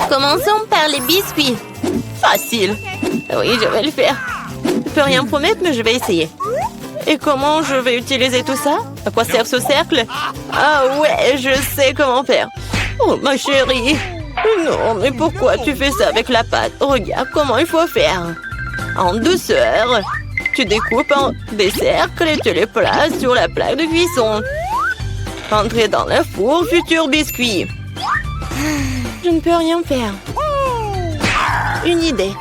Commençons par les biscuits. Facile. Oui, je vais le faire. Je peux rien promettre, mais je vais essayer. Et comment je vais utiliser tout ça? À quoi sert ce cercle? Ah ouais, je sais comment faire. Oh, ma chérie. Non, mais pourquoi tu fais ça avec la pâte? Regarde comment il faut faire. En douceur. Tu découpes en des cercles et tu les places sur la plaque de cuisson. Entrez dans le four, futur biscuit. Je ne peux rien faire. Une idée.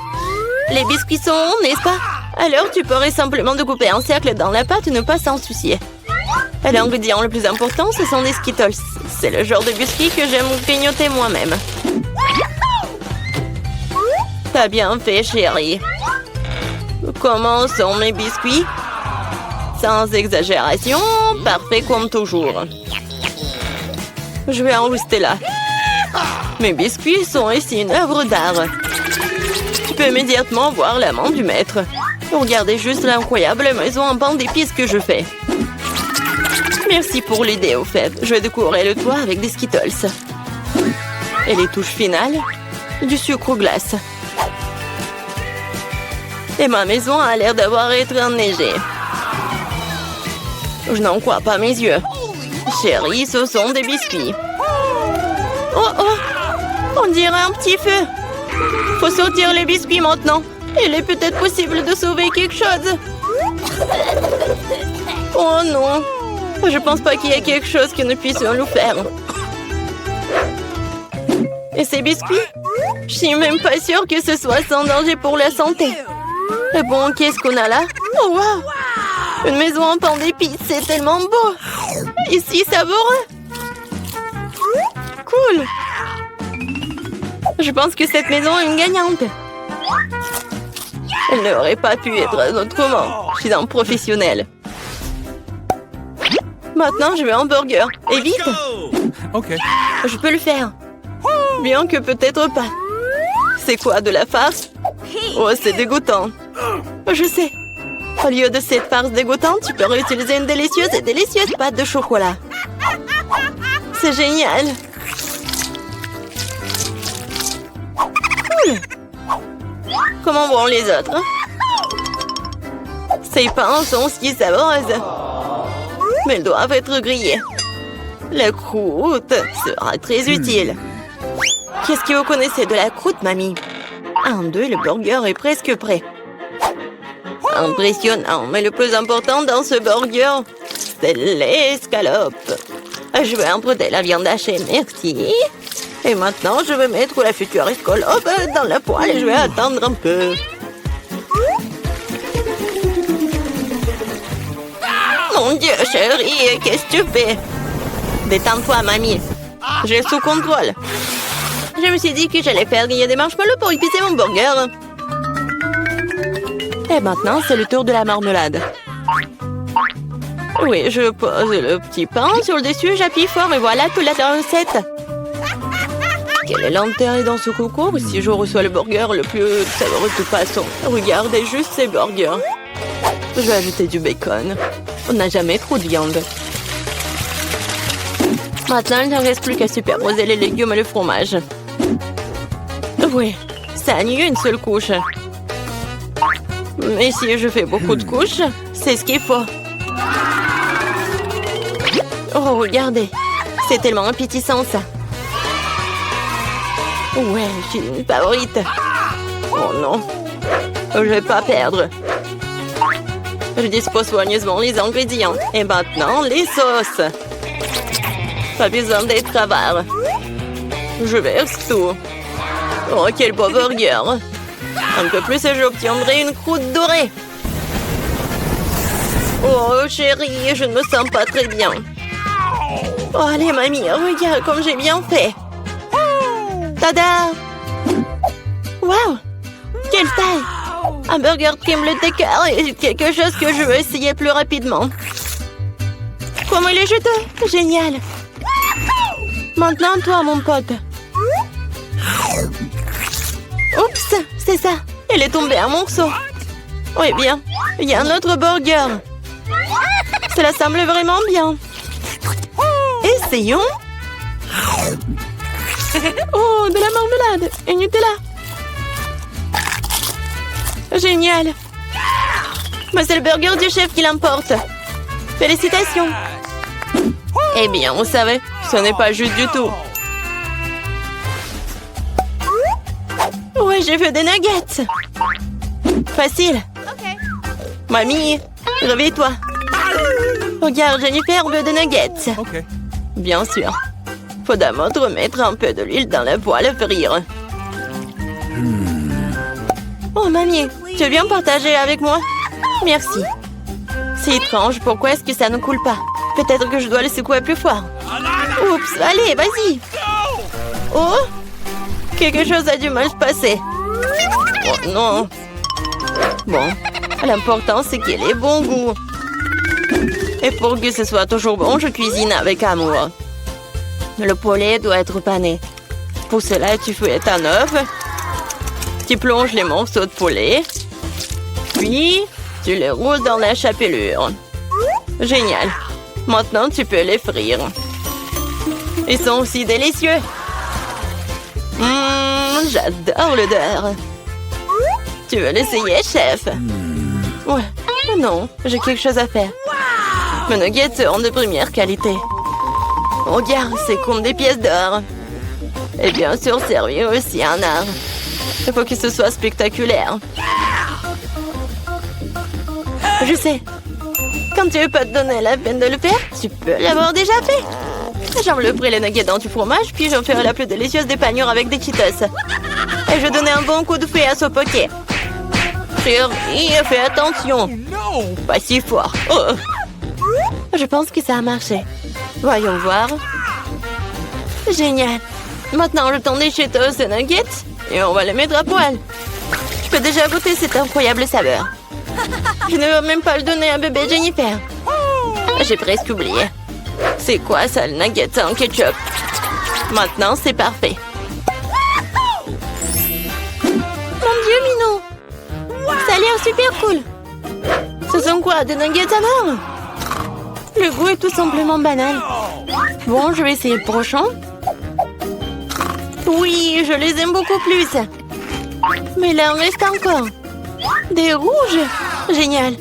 Les biscuits sont ronds, n'est-ce pas? Alors tu pourrais simplement découper un cercle dans la pâte et ne pas s'en soucier. L'ingrédient le plus important, ce sont des Skittles. C'est le genre de biscuits que j'aime grignoter moi-même. T'as bien fait, chérie. Comment sont mes biscuits? Sans exagération, parfait comme toujours. Je vais en rester là. Mes biscuits sont ici une œuvre d'art. Tu peux immédiatement voir la main du maître. Regardez juste l'incroyable maison en pain d'épices que je fais. Merci pour l'idée, au fait. Je vais décorer le toit avec des Skittles. Et les touches finales, du sucre glace. Et ma maison a l'air d'avoir été enneigée. Je n'en crois pas mes yeux. Chérie, ce sont des biscuits. Oh oh! On dirait un petit feu. Faut sortir les biscuits maintenant. Il est peut-être possible de sauver quelque chose. Oh non! Je pense pas qu'il y ait quelque chose que nous puissions nous faire. Et ces biscuits? Je suis même pas sûre que ce soit sans danger pour la santé. Et bon, qu'est-ce qu'on a là? Oh wow! Une maison en pain d'épices, c'est tellement beau! Ici, savoureux! Cool! Je pense que cette maison est une gagnante. Elle n'aurait pas pu être autrement. Je suis un professionnel. Maintenant, je veux un burger. Et vite! Ok. Je peux le faire. Bien que peut-être pas. C'est quoi, de la farce? Oh, c'est dégoûtant. Je sais. Au lieu de cette farce dégoûtante, tu peux réutiliser une délicieuse pâte de chocolat. C'est génial. Cool. Comment vont les autres? Ces pains sont si savoureuses. Mais elles doivent être grillées. La croûte sera très utile. Qu'est-ce que vous connaissez de la croûte, mamie? 1, 2, le burger est presque prêt. Impressionnant, mais le plus important dans ce burger, c'est l'escalope. Je vais emprunter la viande hachée, merci. Et maintenant, je vais mettre la future escalope dans la poêle et je vais attendre un peu. Mon Dieu, chérie, qu'est-ce que tu fais? Détends-toi, mamie. J'ai sous contrôle. Je me suis dit que j'allais faire griller des marshmallows pour épicer mon burger. Et maintenant, c'est le tour de la marmelade. Oui, je pose le petit pain sur le dessus, j'appuie fort et voilà toute la recette. Quel est l'intérêt dans ce concours si je reçois le burger le plus savoureux de toute façon? Regardez juste ces burgers. Je vais ajouter du bacon. On n'a jamais trop de viande. Maintenant, il ne reste plus qu'à superposer les légumes et le fromage. Oui, ça annule une seule couche. Mais si je fais beaucoup de couches, c'est ce qu'il faut. Oh, regardez. C'est tellement appétissant, ça. Ouais, je suis une favorite. Oh non. Je vais pas perdre. Je dispose soigneusement les ingrédients. Et maintenant, les sauces. Pas besoin d'être avare. Je verse tout. Oh, quel beau burger. Un peu plus et j'obtiendrai une croûte dorée. Oh, chérie, je ne me sens pas très bien. Oh, allez, mamie, regarde comme j'ai bien fait. Tada! Wow! Quelle taille! Un burger Tremble Decker est quelque chose que je veux essayer plus rapidement. Comment il est juteux! Génial! Maintenant, toi, mon pote. Oups, c'est ça. Il est tombé un morceau. Oui, bien. Il y a un autre burger. Cela semble vraiment bien. Essayons. Oh, de la marmelade et Nutella. Génial. Mais c'est le burger du chef qui l'emporte. Félicitations. Eh bien, vous savez, ce n'est pas juste du tout. Ouais, j'ai fait des nuggets. Facile. Mamie, réveille-toi. Regarde, Jennifer veut des nuggets. Bien sûr. Faut d'abord remettre un peu de l'huile dans la poêle à frire. Oh, mamie, tu veux bien partager avec moi? Merci. C'est étrange, pourquoi est-ce que ça ne coule pas? Peut-être que je dois le secouer plus fort. Oups, allez, vas-y. Oh, quelque chose a dû mal se passer. Oh non. Bon, l'important c'est qu'il ait bon goût. Et pour que ce soit toujours bon, je cuisine avec amour. Le poulet doit être pané. Pour cela, tu fouettes un œuf. Tu plonges les morceaux de poulet. Puis, tu les roules dans la chapelure. Génial. Maintenant, tu peux les frire. Ils sont aussi délicieux. J'adore l'odeur. Tu veux l'essayer, chef? Ouais. Non, j'ai quelque chose à faire. Mes nuggets seront de première qualité. Regarde, c'est comme des pièces d'or. Et bien sûr, servir aussi un art. Il faut que ce soit spectaculaire. Je sais. Quand tu veux pas te donner la peine de le faire, tu peux l'avoir déjà fait. J'envelopperai les nuggets dans du fromage, puis j'en ferai la plus délicieuse des panures avec des Cheetos. Et je donnerai un bon coup de fouet à ce poké. Chérie, fais attention. Pas si fort. Oh. Je pense que ça a marché. Voyons voir. Génial. Maintenant, le temps des Cheetos et nuggets. Et on va les mettre à poil. Je peux déjà goûter cette incroyable saveur. Je ne veux même pas le donner à bébé Jennifer. J'ai presque oublié. C'est quoi ça, le nugget en ketchup? Maintenant, c'est parfait. Mon Dieu, Minou! Ça a l'air super cool. Ce sont quoi, des nuggets à mort? Le goût est tout simplement banal. Bon, je vais essayer le prochain. Oui, je les aime beaucoup plus. Mais là, il en reste encore. Des rouges. Génial.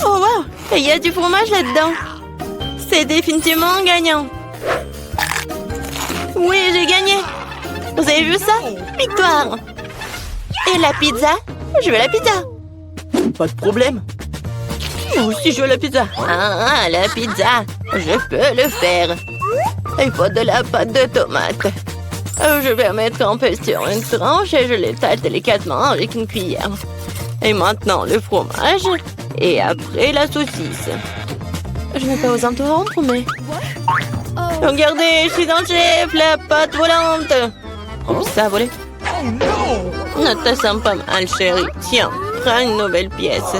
Oh, wow. Et il y a du fromage là-dedans. C'est définitivement gagnant. Oui, j'ai gagné. Vous avez vu ça? Victoire. Et la pizza? Je veux la pizza. Pas de problème. Moi aussi, je veux la pizza. Ah, la pizza. Je peux le faire. Il faut de la pâte de tomate. Je vais mettre un peu sur une tranche et je l'étale délicatement avec une cuillère. Et maintenant, le fromage. Et après, la saucisse. Je n'ai pas osé interrompre, mais... Regardez, je suis dans le chef, la pâte volante. Oh, ça a volé. Ne te sens pas mal, chérie. Tiens, prends une nouvelle pièce.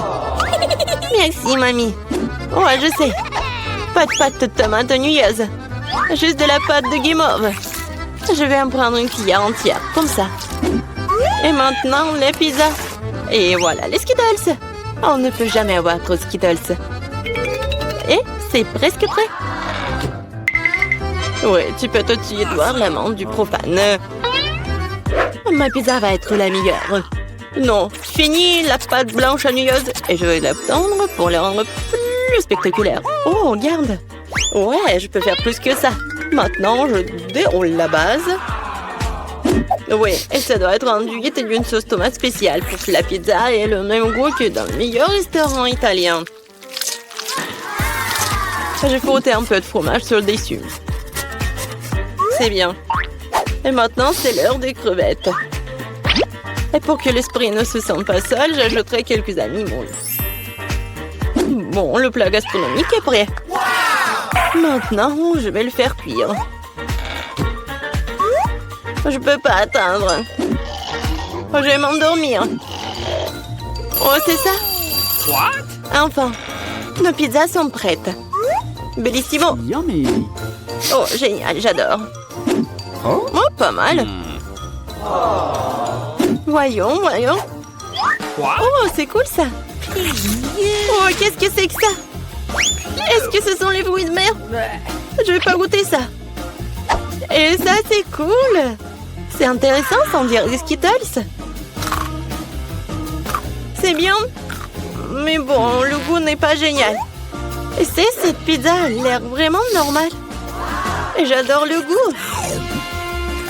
Merci, mamie. Ouais, je sais. Pas de pâte de tomate ennuyeuses. Juste de la pâte de guimauve. Je vais en prendre une cuillère entière, comme ça. Et maintenant, les pizzas. Et voilà, les Skittles. On ne peut jamais avoir trop de Skittles. Et c'est presque prêt. Oui, tu peux te tuer de voir l'amande du profane. Ma pizza va être la meilleure. Non, fini la pâte blanche ennuyeuse et je vais la tendre pour la rendre plus spectaculaire. Oh, regarde. Ouais, je peux faire plus que ça. Maintenant, je déroule la base. Oui, et ça doit être enduit d'une sauce tomate spéciale pour que la pizza ait le même goût que dans le meilleur restaurant italien. J'ai frotté un peu de fromage sur le dessus. C'est bien. Et maintenant, c'est l'heure des crevettes. Et pour que l'esprit ne se sente pas seul, j'ajouterai quelques amis moules. Bon, le plat gastronomique est prêt. Maintenant, je vais le faire cuire. Je peux pas attendre. Je vais m'endormir. Oh, c'est ça? Enfin, nos pizzas sont prêtes. Bellissimo. Oh, génial, j'adore. Oh, pas mal. Voyons, voyons. Oh, c'est cool ça. Oh, qu'est-ce que c'est que ça? Est-ce que ce sont les fruits de mer? Je vais pas goûter ça. Et ça, c'est cool. C'est intéressant, sans dire des Skittles. C'est bien. Mais bon, le goût n'est pas génial. Et cette pizza a l'air vraiment normale. Et j'adore le goût.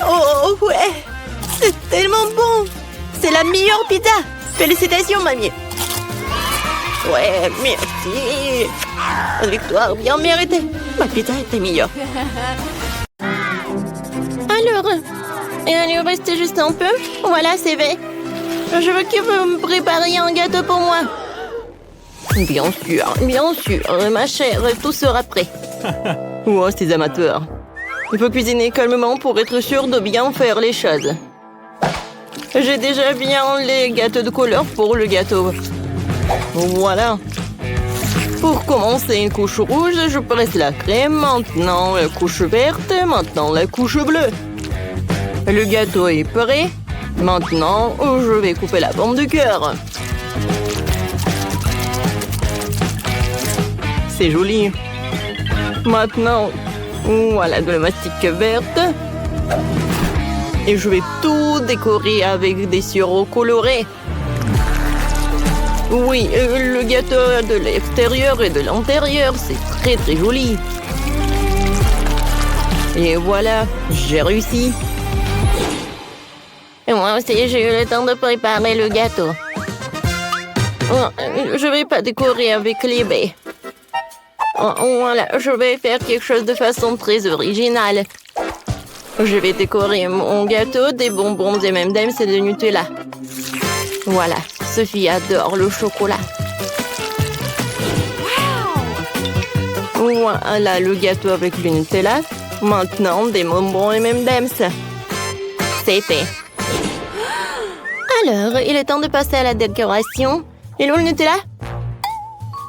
Oh, ouais. C'est tellement bon. C'est la meilleure pizza. Félicitations, mamie. Ouais, merci. Une victoire bien méritée. Ma pizza était meilleure. Alors, il reste juste un peu. Voilà, c'est fait. Je veux que vous me prépariez un gâteau pour moi. Bien sûr, ma chère, tout sera prêt. Oh, ces amateurs. Il faut cuisiner calmement pour être sûr de bien faire les choses. J'ai déjà bien les gâteaux de couleur pour le gâteau. Voilà. Pour commencer une couche rouge, je presse la crème. Maintenant, la couche verte. Maintenant, la couche bleue. Le gâteau est prêt. Maintenant, je vais couper la pomme de cœur. C'est joli. Maintenant, voilà de la mastic verte. Et je vais tout décorer avec des sirops colorés. Oui, le gâteau de l'extérieur et de l'intérieur, c'est très joli. Et voilà, j'ai réussi. Et moi aussi, j'ai eu le temps de préparer le gâteau. Oh, je vais pas décorer avec les baies. Oh, voilà, je vais faire quelque chose de façon très originale. Je vais décorer mon gâteau des bonbons des M&M's et de Nutella. Voilà, Sophie adore le chocolat. Voilà le gâteau avec le Nutella. Maintenant, des bonbons M&M's. C'est fait. Alors, il est temps de passer à la décoration. Et où le Nutella?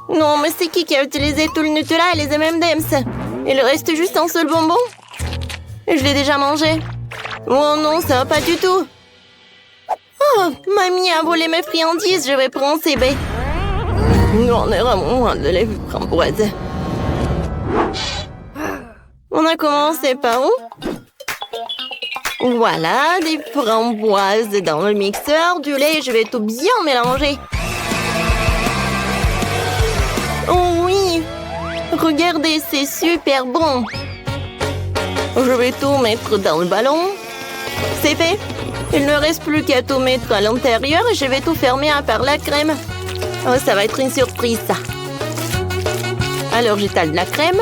Non, mais c'est qui a utilisé tout le Nutella et les M&M's? Il reste juste un seul bonbon? Je l'ai déjà mangé. Oh non, ça va pas du tout. Oh, mamie a volé mes friandises, je vais prendre ces baies. On est vraiment loin de les framboises. On a commencé par où? Voilà, des framboises dans le mixeur, du lait, je vais tout bien mélanger. Oh oui, regardez, c'est super bon. Je vais tout mettre dans le ballon. C'est fait. Il ne reste plus qu'à tout mettre à l'intérieur et je vais tout fermer à part la crème. Oh, ça va être une surprise, ça. Alors, j'étale de la crème.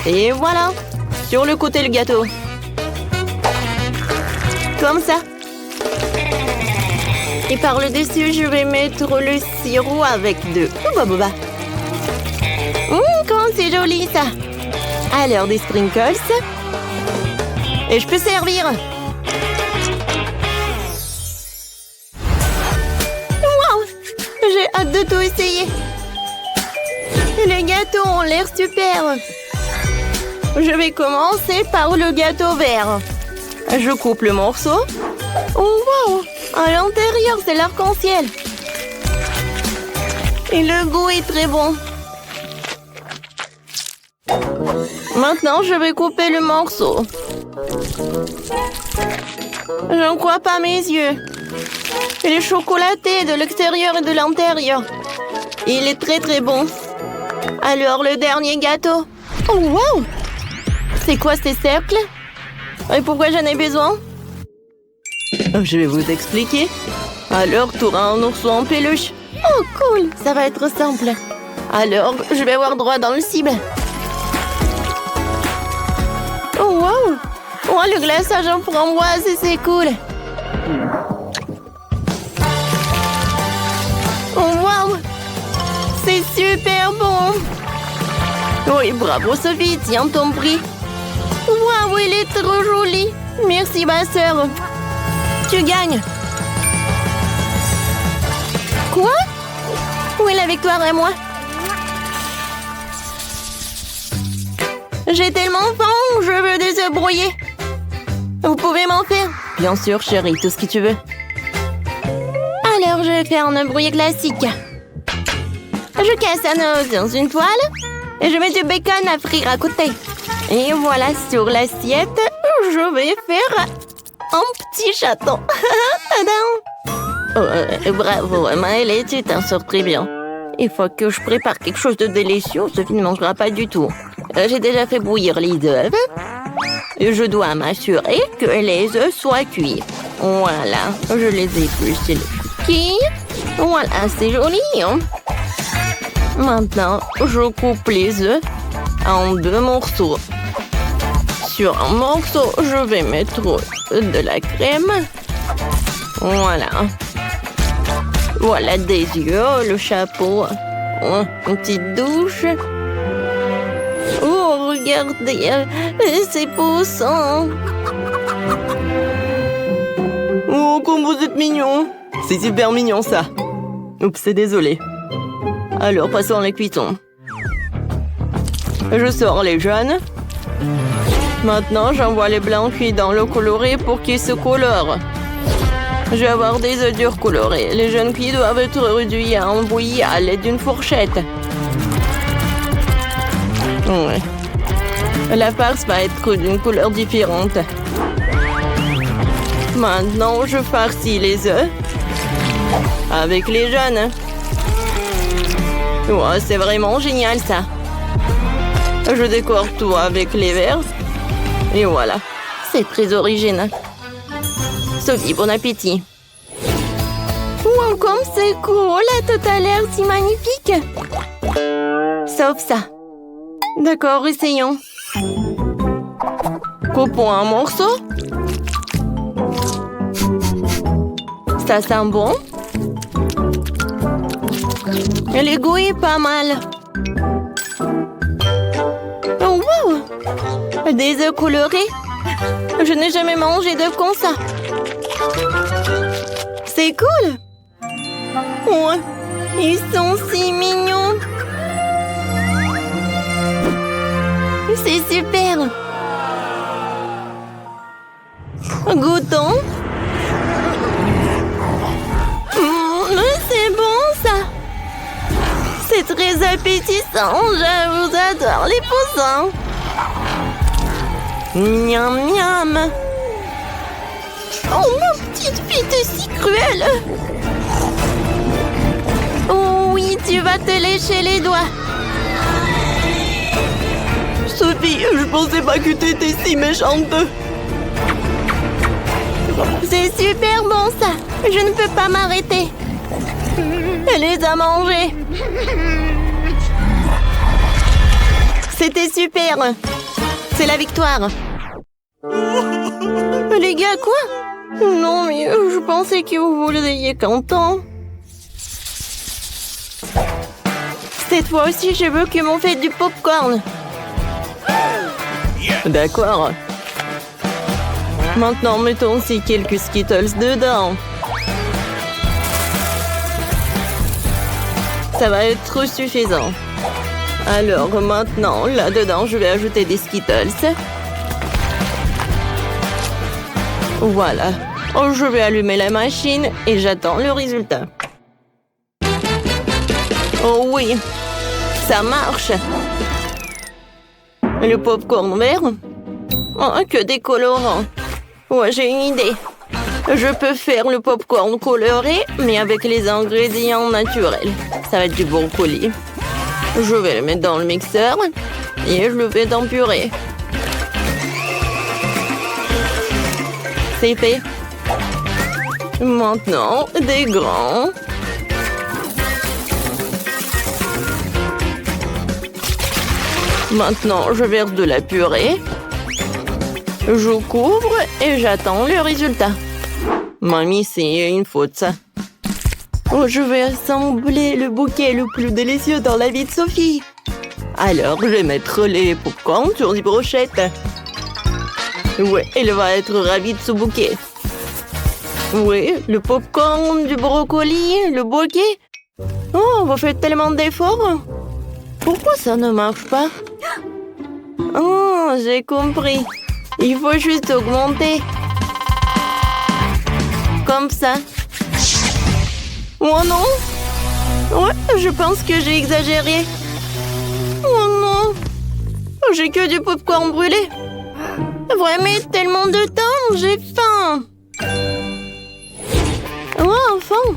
Et voilà. Sur le côté, le gâteau. Comme ça. Et par le dessus, je vais mettre le sirop avec de Hubba Bubba. Comment c'est joli, ça. Alors, des sprinkles. Et je peux servir. Wow! J'ai hâte de tout essayer. Les gâteaux ont l'air super. Je vais commencer par le gâteau vert. Je coupe le morceau. Oh, wow! À l'intérieur, c'est l'arc-en-ciel. Et le goût est très bon. Maintenant, je vais couper le morceau. Je ne crois pas mes yeux. Il est chocolaté de l'extérieur et de l'intérieur. Il est très bon. Alors, le dernier gâteau. Oh, wow! C'est quoi ces cercles? Et pourquoi j'en ai besoin? Je vais vous expliquer. Alors, tu auras un ourson en peluche. Oh, cool! Ça va être simple. Alors, je vais avoir droit dans le cible. Oh, wow! Oh, le glaçage en framboise, c'est cool. Oh, wow! C'est super bon. Oui, bravo Sophie, tiens ton prix. Waouh, il est trop joli. Merci ma sœur. Tu gagnes. Quoi? Où est la victoire à moi? J'ai tellement faim, je veux des œufs brouillés. Vous pouvez m'en faire? Bien sûr, chérie, tout ce que tu veux. Alors, je vais faire un œuf brouillé classique. Je casse un œuf dans une toile et je mets du bacon à frire à côté. Et voilà, sur l'assiette, je vais faire un petit chaton. Tadam! Bravo, Maëlle, tu t'en sors très bien. Il faut que je prépare quelque chose de délicieux. Sophie ne mangera pas du tout. J'ai déjà fait bouillir les œufs. Je dois m'assurer que les œufs soient cuits. Voilà, je les épluche les coquilles. Voilà, c'est joli. Maintenant, je coupe les œufs en 2 morceaux. Sur un morceau, je vais mettre de la crème. Voilà. Voilà des yeux, le chapeau. Une petite douche. Oh, regardez, c'est poussant. Oh, comme vous êtes mignon. C'est super mignon, ça. Oups, c'est désolé. Alors, passons à la cuisson. Je sors les jaunes. Maintenant, j'envoie les blancs cuits dans l'eau colorée pour qu'ils se colorent. Je vais avoir des œufs durs colorés. Les jaunes cuits doivent être réduits en bouillie à l'aide d'une fourchette. Ouais. La farce va être d'une couleur différente. Maintenant, je farcis les œufs avec les jaunes. Ouais, c'est vraiment génial, ça. Je décore tout avec les verts. Et voilà. C'est très original. Sophie, bon appétit. Wow, comme c'est cool. Tout a l'air si magnifique. Sauf ça. D'accord, essayons. Coupons un morceau. Ça sent bon. Le goût est pas mal. Oh, wow! Des œufs colorés. Je n'ai jamais mangé d'œufs comme ça. C'est cool. Ouais, ils sont si mignons. C'est super. Goûtons. C'est bon, ça. C'est très appétissant. Je vous adore les poussins. Miam, miam. Oh, ma petite fille, t'es si cruelle. Oh oui, tu vas te lécher les doigts. Sophie, je pensais pas que t'étais si méchante. C'est super bon, ça. Je ne peux pas m'arrêter. Elle les a mangés. C'était super. C'est la victoire. Les gars, quoi? Non, mais je pensais que vous vouliez content. Cette fois aussi, je veux qu'ils m'ont fait du popcorn. D'accord. Maintenant, mettons aussi quelques Skittles dedans. Ça va être suffisant. Alors maintenant, là-dedans, je vais ajouter des Skittles. Voilà. Oh, je vais allumer la machine et j'attends le résultat. Oh oui, ça marche. Le popcorn vert? Oh, que des colorants. Ouais, j'ai une idée. Je peux faire le popcorn coloré, mais avec les ingrédients naturels. Ça va être du brocoli. Je vais le mettre dans le mixeur et je le fais en purée. C'est fait. Maintenant, des grands. Maintenant, je verse de la purée. Je couvre et j'attends le résultat. Mamie, c'est une faute, ça. Oh, je vais assembler le bouquet le plus délicieux dans la vie de Sophie. Alors, je vais mettre les popcorn sur les brochettes. Ouais, elle va être ravie de ce bouquet. Oui, le popcorn, du brocoli, le bouquet. Oh, vous faites tellement d'efforts. Pourquoi ça ne marche pas? Oh, j'ai compris. Il faut juste augmenter. Comme ça. Oh non! Ouais, je pense que j'ai exagéré. Oh non! J'ai que du popcorn brûlé. Vraiment tellement de temps, j'ai faim. Oh, enfin.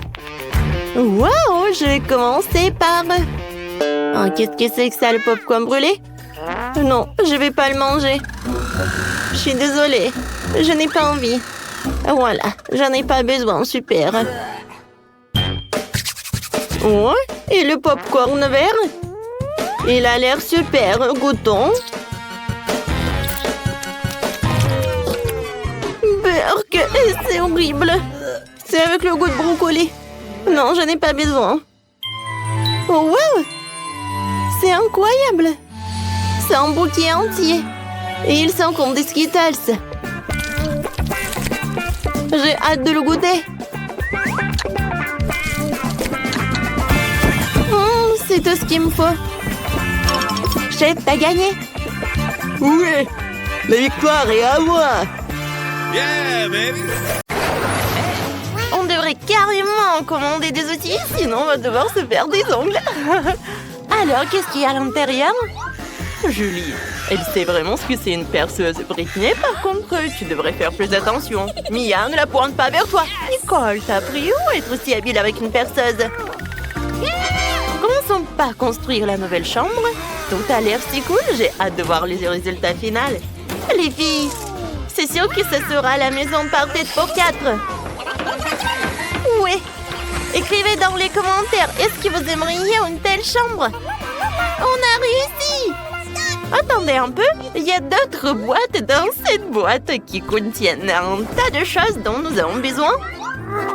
Wow, je vais commencer par... Oh, qu'est-ce que c'est que ça, le popcorn brûlé? Non, je vais pas le manger. Je suis désolée, je n'ai pas envie. Voilà, j'en ai pas besoin, super. Ouais, et le popcorn vert? Il a l'air super, goûtons. Burk, c'est horrible. C'est avec le goût de brocoli. Non, je n'ai pas besoin. Oh, wow! C'est incroyable! C'est un bouquet entier. Et ils sont comme des Skittles. J'ai hâte de le goûter. C'est tout ce qu'il me faut. Chef, t'as gagné. Oui, la victoire est à moi. Yeah, baby! On devrait carrément commander des outils, sinon on va devoir se faire des ongles. Alors, qu'est-ce qu'il y a à l'intérieur? Julie, elle sait vraiment ce que c'est une perceuse. Britney, par contre, tu devrais faire plus attention. Mia, ne la pointe pas vers toi. Nicole, t'as appris où être aussi habile avec une perceuse? Commençons par construire la nouvelle chambre. Tout a l'air si cool, j'ai hâte de voir les résultats finaux. Les filles, c'est sûr que ce sera la maison parfaite pour 4. Oui. Écrivez dans les commentaires, est-ce que vous aimeriez une telle chambre? On a réussi! Attendez un peu, il y a d'autres boîtes dans cette boîte qui contiennent un tas de choses dont nous avons besoin.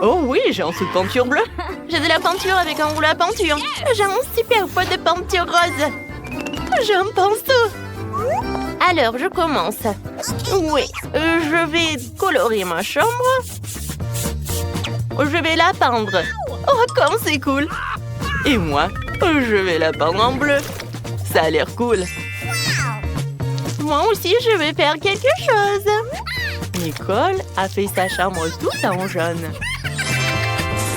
Oh oui, j'ai un sou de peinture bleue. J'ai de la peinture avec un rouleau à peinture. J'ai un super pot de peinture rose. J'en pense tout. Alors, je commence. Oui, je vais colorer ma chambre. Je vais la peindre. Oh, comme c'est cool. Et moi, je vais la peindre en bleu. Ça a l'air cool. Moi aussi, je vais faire quelque chose. Nicole a fait sa chambre toute en jaune.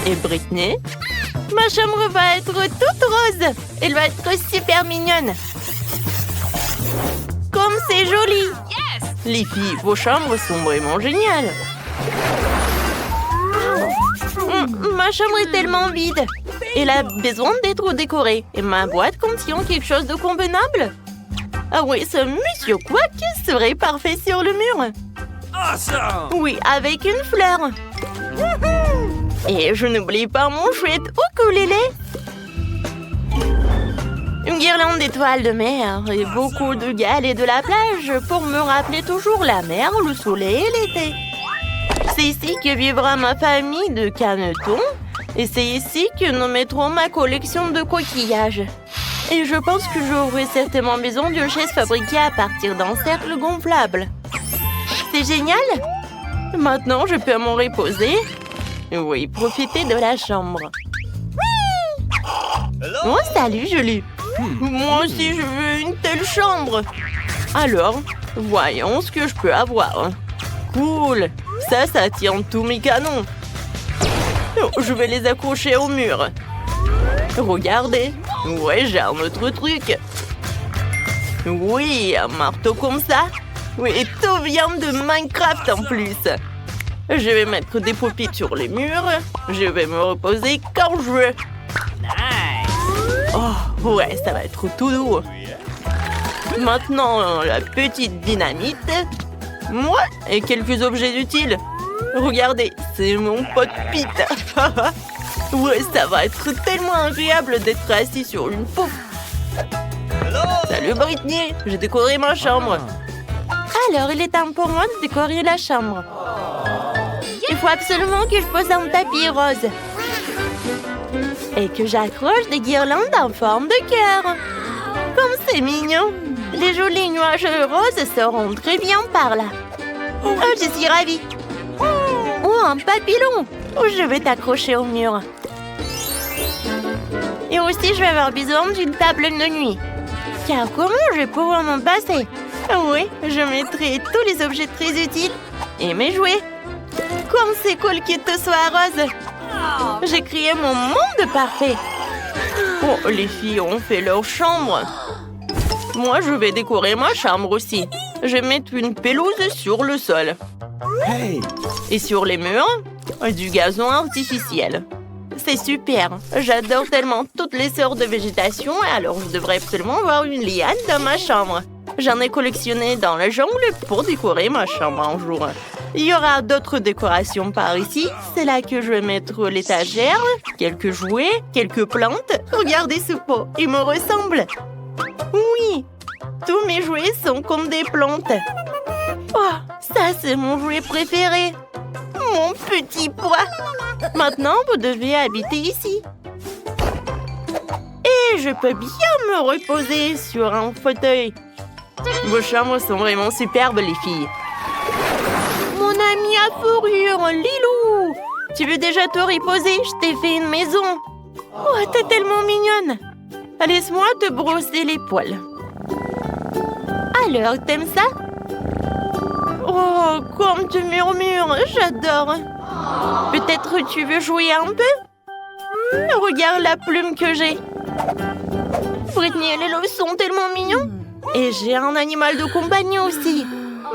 Et Britney? Ma chambre va être toute rose. Elle va être super mignonne. Comme c'est joli. Les filles, vos chambres sont vraiment géniales. Ma chambre est tellement vide. Elle a besoin d'être décorée. Et ma boîte contient quelque chose de convenable. Ah oui, ce monsieur Quack serait parfait sur le mur. Awesome! Oui, avec une fleur. Et je n'oublie pas mon chouette ukulélé. Une guirlande d'étoiles de mer et beaucoup de galets de la plage pour me rappeler toujours la mer, le soleil et l'été. C'est ici que vivra ma famille de canetons et c'est ici que nous mettrons ma collection de coquillages. Et je pense que j'aurai certainement besoin d'une chaise fabriquée à partir d'un cercle gonflable. C'est génial! Maintenant, je peux m'en reposer. Oui, profiter de la chambre. Oh, salut, Julie! Moi aussi, je veux une telle chambre. Alors, voyons ce que je peux avoir. Cool! Ça tient tous mes canons. Oh, je vais les accrocher au mur. Regardez. Ouais, j'ai un autre truc. Oui, un marteau comme ça. Oui, et tout vient de Minecraft en plus. Je vais mettre des poupées sur les murs. Je vais me reposer quand je veux. Oh, ouais, ça va être tout doux. Maintenant, la petite dynamite. Moi, et quelques objets utiles. Regardez, c'est mon pote Pete. Ouais, ça va être tellement agréable d'être assis sur une poupe. Salut Britney, j'ai décoré ma chambre. Alors, il est temps pour moi de décorer la chambre. Il faut absolument que je pose un tapis rose. Et que j'accroche des guirlandes en forme de cœur. Comme c'est mignon. Les jolis nuages roses seront très bien par là. Oh, je suis ravie. Oh, un papillon. Oh, je vais t'accrocher au mur. Et aussi, je vais avoir besoin d'une table de nuit. Car comment je vais pouvoir m'en passer? Oui, je mettrai tous les objets très utiles et mes jouets. Comme c'est cool que tout soit rose. J'ai créé mon monde parfait. Oh, les filles ont fait leur chambre. Moi, je vais décorer ma chambre aussi. Je vais mettre une pelouse sur le sol. Hey! Et sur les murs, du gazon artificiel. C'est super. J'adore tellement toutes les sortes de végétation, alors je devrais absolument avoir une liane dans ma chambre. J'en ai collectionné dans la jungle pour décorer ma chambre un jour. Il y aura d'autres décorations par ici. C'est là que je vais mettre l'étagère, quelques jouets, quelques plantes. Regardez ce pot, il me ressemble. Oui, tous mes jouets sont comme des plantes. Oh, ça c'est mon jouet préféré. Mon petit pois. Maintenant, vous devez habiter ici. Et je peux bien me reposer sur un fauteuil. Vos chambres sont vraiment superbes, les filles. Mon ami à fourrure, Lilou. Tu veux déjà te reposer? Je t'ai fait une maison. Oh, t'es tellement mignonne. Laisse-moi te brosser les poils. Alors, t'aimes ça? Oh, comme tu murmures, j'adore. Peut-être tu veux jouer un peu? Regarde la plume que j'ai. Britney et Lilo sont tellement mignons. Et j'ai un animal de compagnie aussi.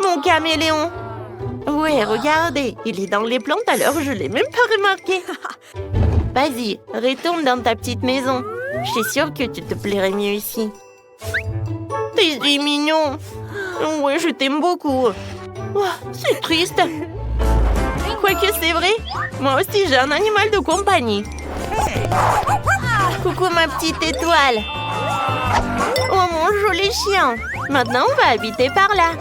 Mon caméléon. Ouais, regardez, il est dans les plantes alors je l'ai même pas remarqué. Vas-y, retourne dans ta petite maison. Je suis sûre que tu te plairais mieux ici. T'es mignon. Ouais, je t'aime beaucoup. Oh, c'est triste. Quoique c'est vrai, moi aussi j'ai un animal de compagnie. Coucou ma petite étoile. Oh mon joli chien. Maintenant on va habiter par là.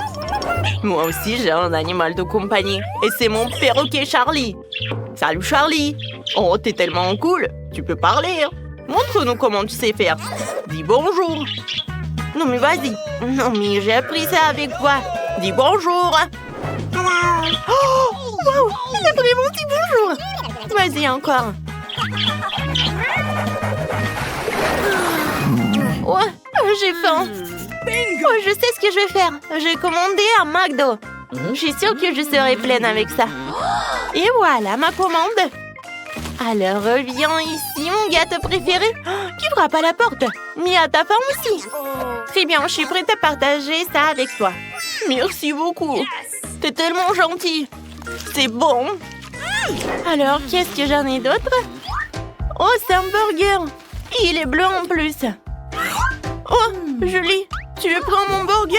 Moi aussi j'ai un animal de compagnie. Et c'est mon perroquet Charlie. Salut Charlie. Oh t'es tellement cool. Tu peux parler. Montre-nous comment tu sais faire. Dis bonjour. Non mais vas-y. Non mais j'ai appris ça avec toi. Dis bonjour. Oh, wow, il a vraiment dit bonjour. Vas-y encore. Oh, j'ai faim. Oh, je sais ce que je vais faire. J'ai commandé un McDo. Je suis sûre que je serai pleine avec ça. Et voilà ma commande. Alors, viens ici, mon gâteau préféré. Qui frappe à la porte? Mia, t'as faim aussi? Très bien, je suis prête à partager ça avec toi. Merci beaucoup. T'es tellement gentil. C'est bon. Alors, qu'est-ce que j'en ai d'autre? Oh, c'est un burger. Et il est bleu en plus. Oh, Julie, tu veux prendre mon burger?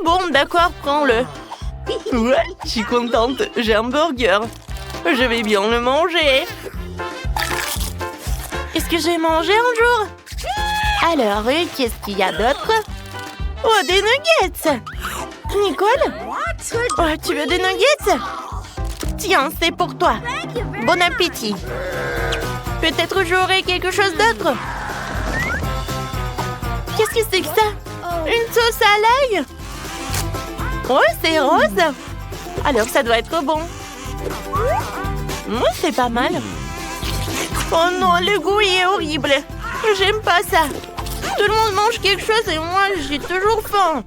Bon, d'accord, prends-le. Ouais, je suis contente. J'ai un burger. Je vais bien le manger. Est-ce que j'ai mangé un jour? Alors, qu'est-ce qu'il y a d'autre? Oh, des nuggets! Nicole? Oh, tu veux des nuggets? Tiens, c'est pour toi. Bon appétit. Peut-être j'aurai quelque chose d'autre. Qu'est-ce que c'est que ça? Une sauce à l'ail? Oh, c'est rose. Alors, ça doit être bon. C'est pas mal. Oh non, le goût est horrible. J'aime pas ça. Tout le monde mange quelque chose et moi, j'ai toujours faim.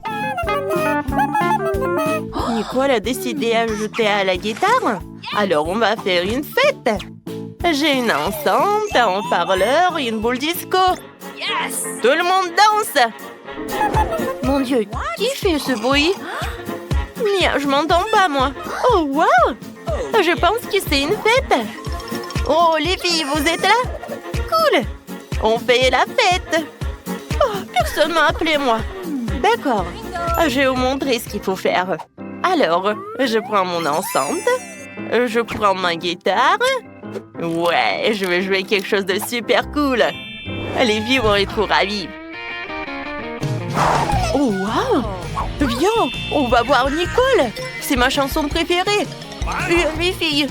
Nicole a décidé à jouer à la guitare. Alors, on va faire une fête. J'ai une enceinte, un haut-parleur et une boule disco. Tout le monde danse. Mon Dieu, qui fait ce bruit? Mia, je m'entends pas, moi. Oh, wow! Je pense que c'est une fête. Oh, les filles, vous êtes là? Cool. On fait la fête. Oh, personne m'a appelé, moi. D'accord. Je vais vous montrer ce qu'il faut faire. Alors, je prends mon enceinte. Je prends ma guitare. Ouais, je vais jouer quelque chose de super cool. Les filles vont être trop ravies. Oh, wow! Viens, on va voir Nicole. C'est ma chanson préférée. Les filles.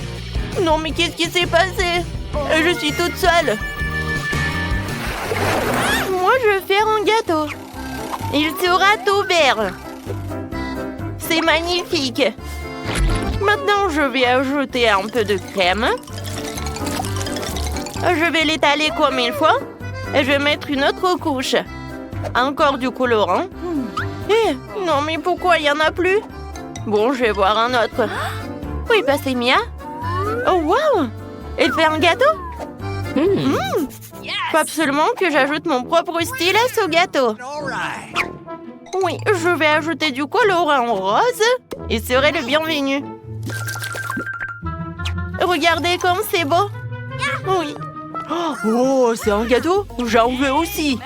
Non, mais qu'est-ce qui s'est passé? Je suis toute seule. Moi, je vais faire un gâteau. Il sera tout vert. C'est magnifique. Maintenant, je vais ajouter un peu de crème. Je vais l'étaler comme il faut. Et je vais mettre une autre couche. Encore du colorant. Eh, non, mais pourquoi il n'y en a plus? Bon, je vais voir un autre. Oui, bah c'est Mia. Oh, wow! Elle fait un gâteau? Faut absolument que j'ajoute mon propre style à ce gâteau. Oui, je vais ajouter du colorant rose et serai le bienvenu. Regardez comme c'est beau. Oui. Oh, c'est un gâteau? J'en veux aussi.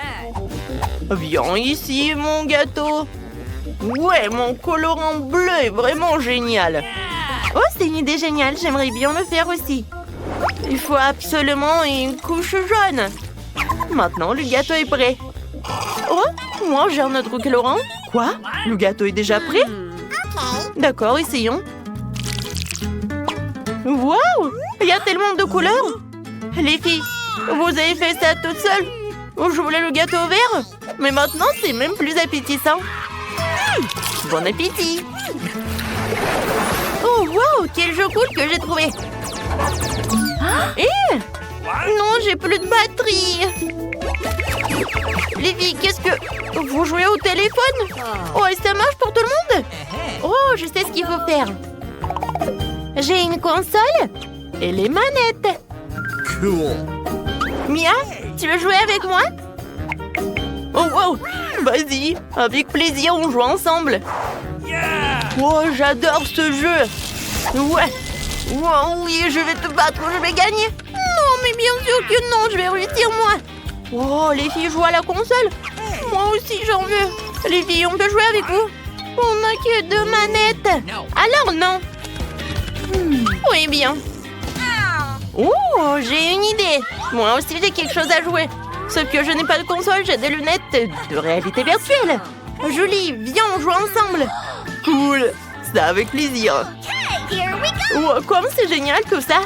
Viens ici, mon gâteau. Ouais, mon colorant bleu est vraiment génial. Oh, c'est une idée géniale. J'aimerais bien le faire aussi. Il faut absolument une couche jaune. Maintenant, le gâteau est prêt. Oh, moi j'ai un autre colorant. Quoi? Le gâteau est déjà prêt? D'accord, essayons. Waouh! Il y a tellement de couleurs! Les filles, vous avez fait ça toutes seules? Je voulais le gâteau vert, mais maintenant c'est même plus appétissant. Bon appétit! Oh waouh! Quel jeu cool que j'ai trouvé! Non, j'ai plus de batterie! Les filles, qu'est-ce que... Vous jouez au téléphone? Oh, et ça marche pour tout le monde? Oh, je sais ce qu'il faut faire. J'ai une console et les manettes. Cool. Mia, tu veux jouer avec moi? Oh, wow! Vas-y, avec plaisir, on joue ensemble. Yeah! Oh, j'adore ce jeu. Ouais. Oh, oui, je vais te battre, je vais gagner. Non, mais bien sûr que non, je vais réussir moi. Oh, les filles jouent à la console. Moi aussi, j'en veux. Les filles, on peut jouer avec vous? On n'a que 2 manettes. Alors non. Oui, bien. Oh, j'ai une idée. Moi aussi, j'ai quelque chose à jouer. Sauf que je n'ai pas de console, j'ai des lunettes de réalité virtuelle. Julie, viens, on joue ensemble. Cool. Ça avec plaisir. Oh, comme c'est génial tout ça.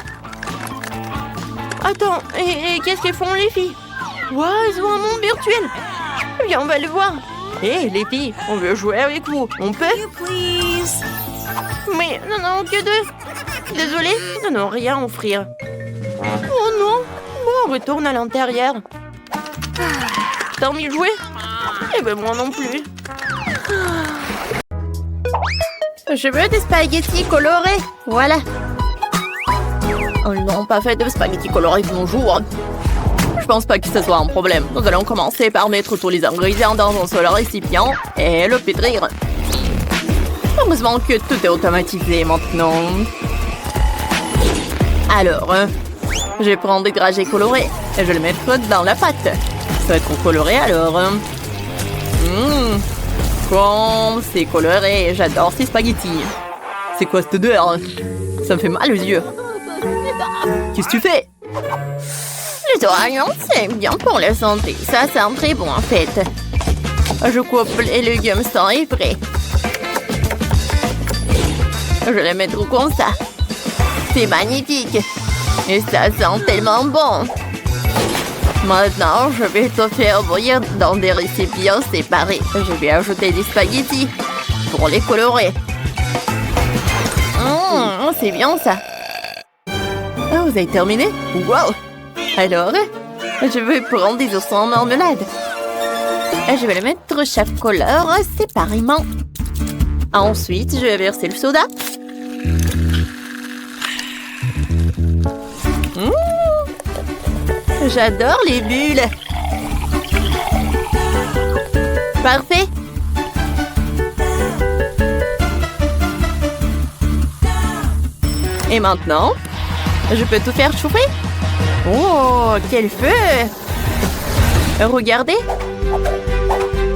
Attends, et qu'est-ce qu'elles font les filles? Wow, ils ont un monde virtuel. Viens, on va le voir. Hé, les filles, on veut jouer avec vous. On peut? Mais non, que 2. Désolée, non, rien à offrir. Oh non. Bon, on retourne à l'intérieur. T'as envie de jouer? Eh ben moi non plus. Je veux des spaghettis colorés. Voilà. Oh non, pas fait de spaghettis colorés, bonjour. Je pense pas que ce soit un problème. Nous allons commencer par mettre tous les ingrédients dans un seul récipient et le pétrir. Heureusement que tout est automatisé maintenant. Alors, je vais prendre des dragées colorés et je vais les mettre dans la pâte. Ça va être trop coloré alors. Comme c'est coloré, j'adore ces spaghettis. C'est quoi cette odeur? Ça me fait mal aux yeux. Qu'est-ce que tu fais? Les oignons, c'est bien pour la santé. Ça sent très bon en fait. Je coupe les légumes sans et frais. Je vais les mettre comme ça. C'est magnifique. Et ça sent tellement bon. Maintenant, je vais tout faire bouillir dans des récipients séparés. Je vais ajouter des spaghettis pour les colorer. C'est bien ça. Ah, vous avez terminé? Wow! Alors, je vais prendre des oursons en marmelade. Et je vais les mettre chaque couleur séparément. Ensuite, je vais verser le soda. J'adore les bulles. Parfait. Et maintenant, je peux tout faire chauffer. Oh, quel feu! Regardez.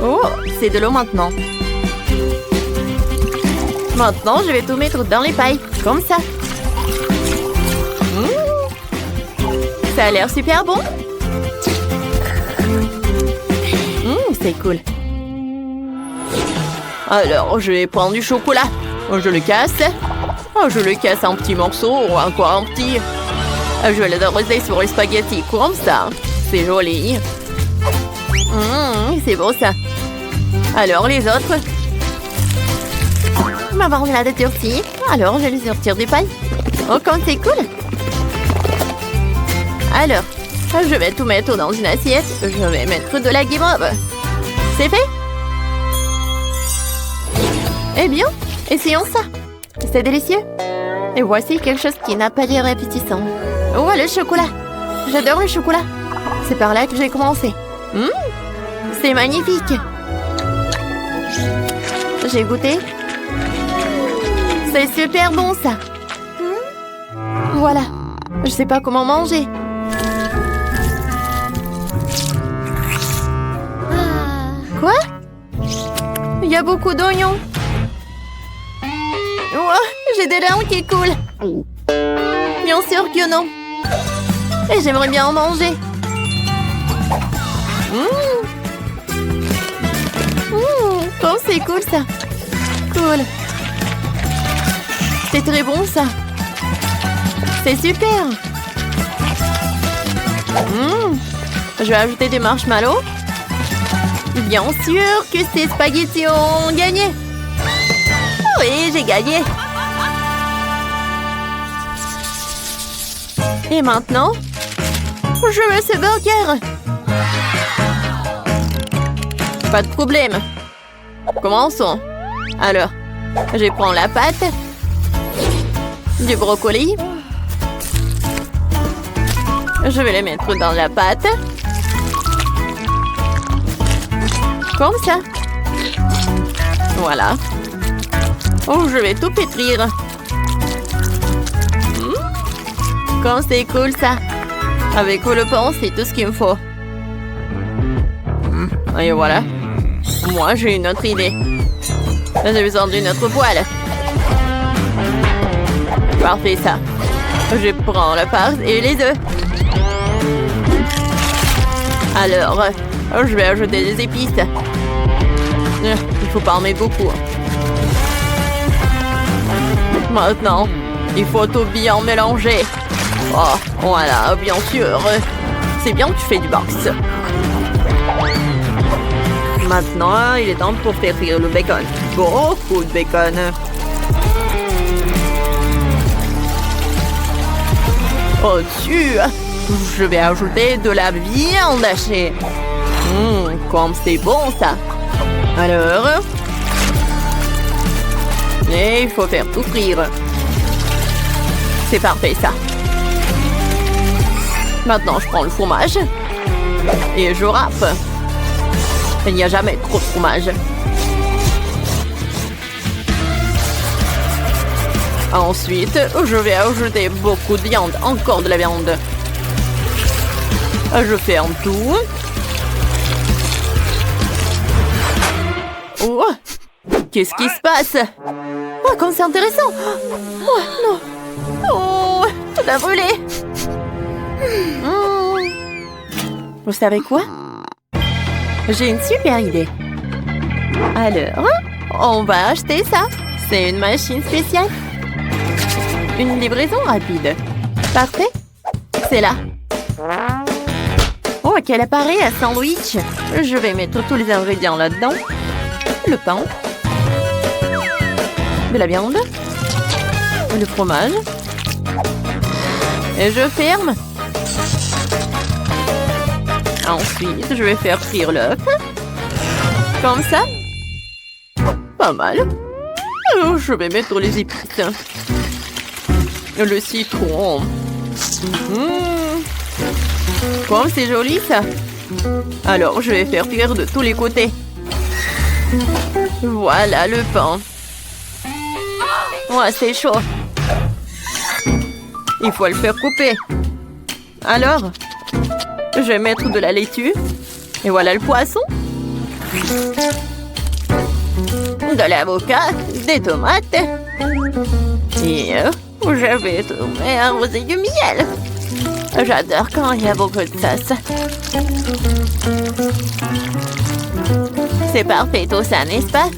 Oh, c'est de l'eau maintenant. Maintenant, je vais tout mettre dans les pailles, comme ça. Ça a l'air super bon. C'est cool. Alors, je vais prendre du chocolat. Je le casse. Je le casse en petits morceaux ou encore en petits. Je vais le déroser sur les spaghettis comme ça. C'est joli. C'est beau ça. Alors, les autres. Ma marmelade est durcie. Alors, je vais les sortir des pailles. Oh, comme c'est cool. Alors, je vais tout mettre dans une assiette. Je vais mettre de la guimauve. C'est fait? Eh bien, essayons ça. C'est délicieux. Et voici quelque chose qui n'a pas l'air appétissant. Oh, le chocolat. J'adore le chocolat. C'est par là que j'ai commencé. C'est magnifique. J'ai goûté. C'est super bon, ça. Voilà. Je sais pas comment manger. Quoi? Il y a beaucoup d'oignons. Ouah, j'ai des larmes qui coulent. Bien sûr que non. Et j'aimerais bien en manger. Oh, c'est cool ça. Cool. C'est très bon ça. C'est super. Je vais ajouter des marshmallows. Bien sûr que ces spaghettis ont gagné. Oui, j'ai gagné. Et maintenant, je veux ce burger. Pas de problème. Commençons. Alors, je prends la pâte, du brocoli. Je vais les mettre dans la pâte. Comme ça. Voilà. Oh, je vais tout pétrir. Comme c'est cool ça. Avec le pain, c'est tout ce qu'il me faut. Et voilà. Moi, j'ai une autre idée. J'ai besoin d'une autre poêle. Parfait, ça. Je prends la pâte et les œufs. Alors, je vais ajouter des épices. Il faut pas en mettre beaucoup. Maintenant, il faut tout bien mélanger. Oh, voilà, bien sûr. C'est bien que tu fais du boxe. Maintenant, il est temps pour faire cuire le bacon. Beaucoup de bacon. Au-dessus, je vais ajouter de la viande hachée. Comme c'est bon ça. Alors, et il faut faire tout frire. C'est parfait ça. Maintenant, je prends le fromage et je râpe. Il n'y a jamais trop de fromage. Ensuite, je vais ajouter beaucoup de viande, encore de la viande. Je ferme tout. Oh, qu'est-ce qui se passe? Oh, comme c'est intéressant. Oh, non. Oh, tout a brûlé. Vous savez quoi? J'ai une super idée. Alors, on va acheter ça. C'est une machine spéciale. Une livraison rapide. Parfait. C'est là. Oh, quel appareil à sandwich. Je vais mettre tous les ingrédients là-dedans. Le pain. De la viande. Le fromage. Et je ferme. Ensuite, je vais faire frire l'œuf. Comme ça. Pas mal. Alors, je vais mettre les épices. Le citron. Comme c'est joli, ça. Alors, je vais faire cuire de tous les côtés. Voilà le pain. Ouais, c'est chaud. Il faut le faire couper. Alors, je vais mettre de la laitue. Et voilà le poisson. De l'avocat, des tomates. Et je vais tout arroser du miel. J'adore quand il y a beaucoup de sauce. C'est parfait tout ça, n'est-ce pas?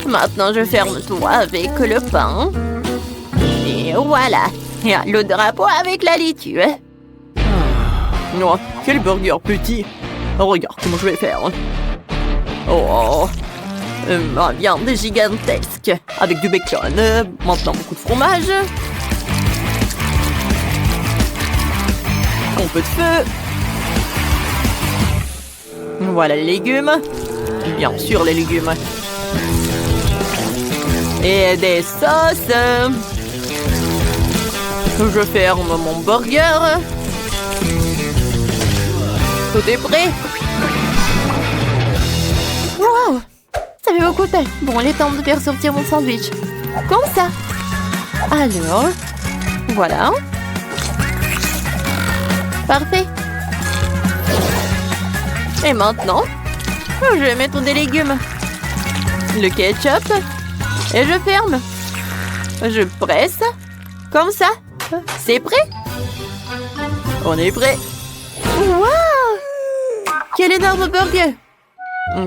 Maintenant, je ferme tout avec le pain. Et voilà. Et le drapeau avec la laitue. Oh, quel burger petit. Regarde comment je vais faire. Oh, ma viande est gigantesque. Avec du bacon. Maintenant, beaucoup de fromage. Un peu de feu. Voilà les légumes. Bien sûr, les légumes. Et des sauces. Je ferme mon burger. Tout est prêt. Wow! ça fait beaucoup de temps. Bon, il est temps de faire sortir mon sandwich. Comme ça. Alors, voilà. Parfait. Et maintenant, je vais mettre des légumes. Le ketchup. Et je ferme. Je presse. Comme ça. C'est prêt? On est prêt. Wow! Quel énorme burger!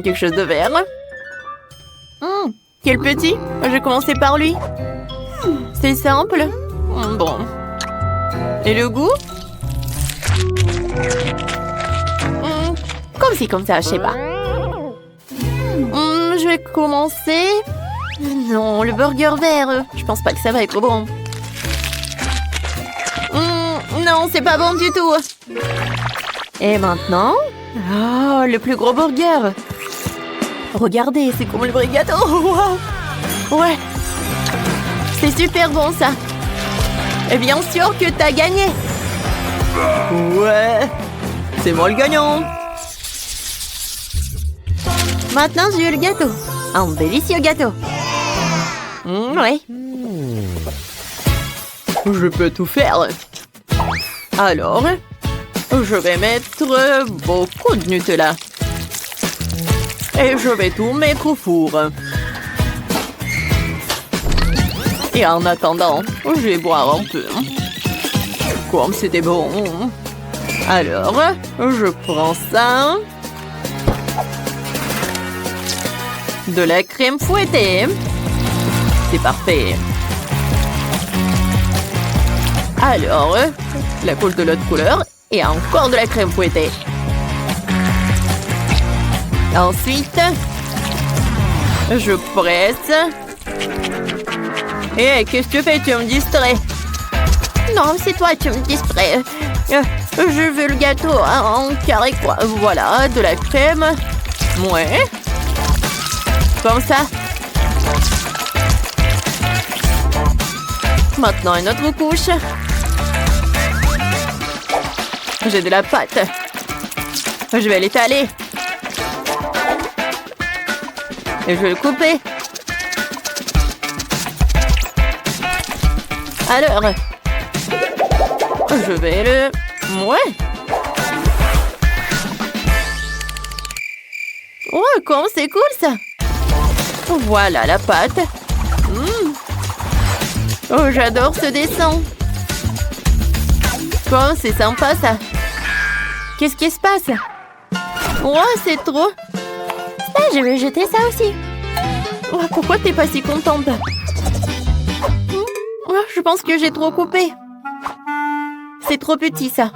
Quelque chose de vert. Quel petit? Je vais commencer par lui. C'est simple. Bon. Et le goût? Comme si, comme ça, je sais pas. Je vais commencer... Non, le burger vert. Je pense pas que ça va être bon. Non, c'est pas bon du tout. Et maintenant... Oh, le plus gros burger. Regardez, c'est comme le vrai gâteau. Wow. Ouais. C'est super bon, ça. Et bien sûr que t'as gagné. Ouais. C'est moi le gagnant. Maintenant, j'ai eu le gâteau. Un délicieux gâteau. Ouais. Je peux tout faire. Alors, je vais mettre beaucoup de Nutella. Et je vais tout mettre au four. Et en attendant, je vais boire un peu. Comme c'était bon. Alors, je prends ça. De la crème fouettée. C'est parfait. Alors, la couche de l'autre couleur et encore de la crème fouettée. Ensuite, je presse. Et qu'est-ce que tu fais? Tu me distrais. Non, c'est toi qui me distrais. Je veux le gâteau en carré, quoi. Voilà, de la crème. Ouais. Comme ça. Maintenant, une autre couche. J'ai de la pâte. Je vais l'étaler. Et je vais le couper. Alors, je vais le... Ouais. Oh, comme c'est cool, ça. Voilà la pâte. Oh, j'adore ce dessin. Oh, c'est sympa, ça. Qu'est-ce qui se passe? Oh, c'est trop. Je vais jeter ça aussi. Oh, pourquoi t'es pas si contente? Oh, je pense que j'ai trop coupé. C'est trop petit, ça.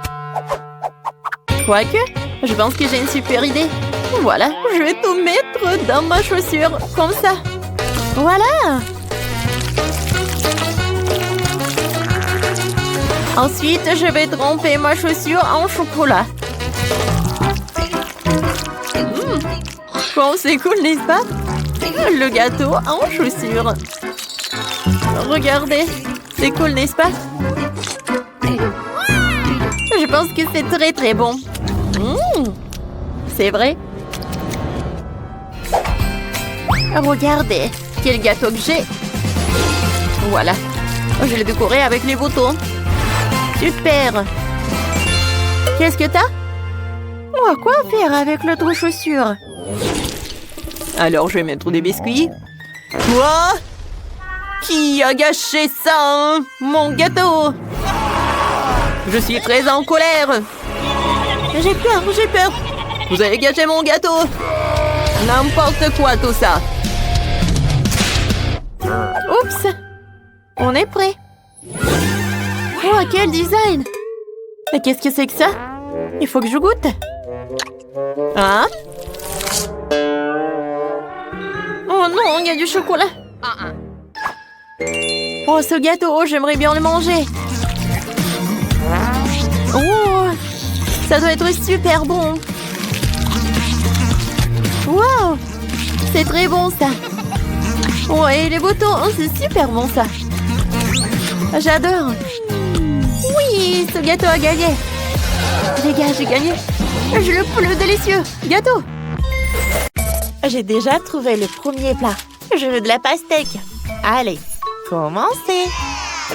Quoique, je pense que j'ai une super idée. Voilà, je vais tout mettre dans ma chaussure, comme ça. Voilà. Ensuite, je vais tremper ma chaussure en chocolat. Bon, c'est cool, n'est-ce pas? Le gâteau en chaussure. Regardez, c'est cool, n'est-ce pas? Je pense que c'est très très bon. C'est vrai? Regardez, quel gâteau que j'ai. Voilà, je l'ai décoré avec les boutons. Super. Qu'est-ce que t'as? Oh, quoi faire avec l'autre chaussure? Alors, je vais mettre des biscuits. Quoi? Qui a gâché ça, hein? Mon gâteau? Je suis très en colère. J'ai peur, j'ai peur. Vous avez gâché mon gâteau. N'importe quoi, tout ça. Oups. On est prêt. Oh, quel design! Mais qu'est-ce que c'est que ça? Il faut que je goûte. Hein? Oh non, il y a du chocolat. Oh, ce gâteau, j'aimerais bien le manger. Oh, ça doit être super bon. Wow, c'est très bon, ça. Oh, et les boutons, oh, c'est super bon, ça. J'adore. Oui, ce gâteau a gagné. Les gars, j'ai gagné. J'ai le plus délicieux gâteau. J'ai déjà trouvé le premier plat. Je veux de la pastèque. Allez, commencez.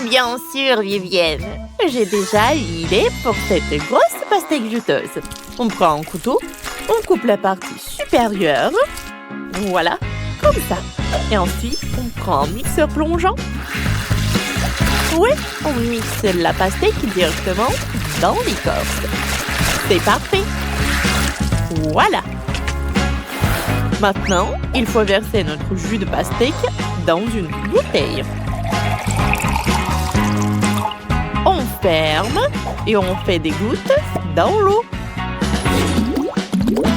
Bien sûr, Vivienne. J'ai déjà une idée pour cette grosse pastèque juteuse. On prend un couteau, on coupe la partie supérieure. Voilà, comme ça. Et ensuite, on prend un mixeur plongeant. Oui, on mixe la pastèque directement dans l'écorce. C'est parfait. Voilà. Maintenant, il faut verser notre jus de pastèque dans une bouteille. On ferme et on fait des gouttes dans l'eau.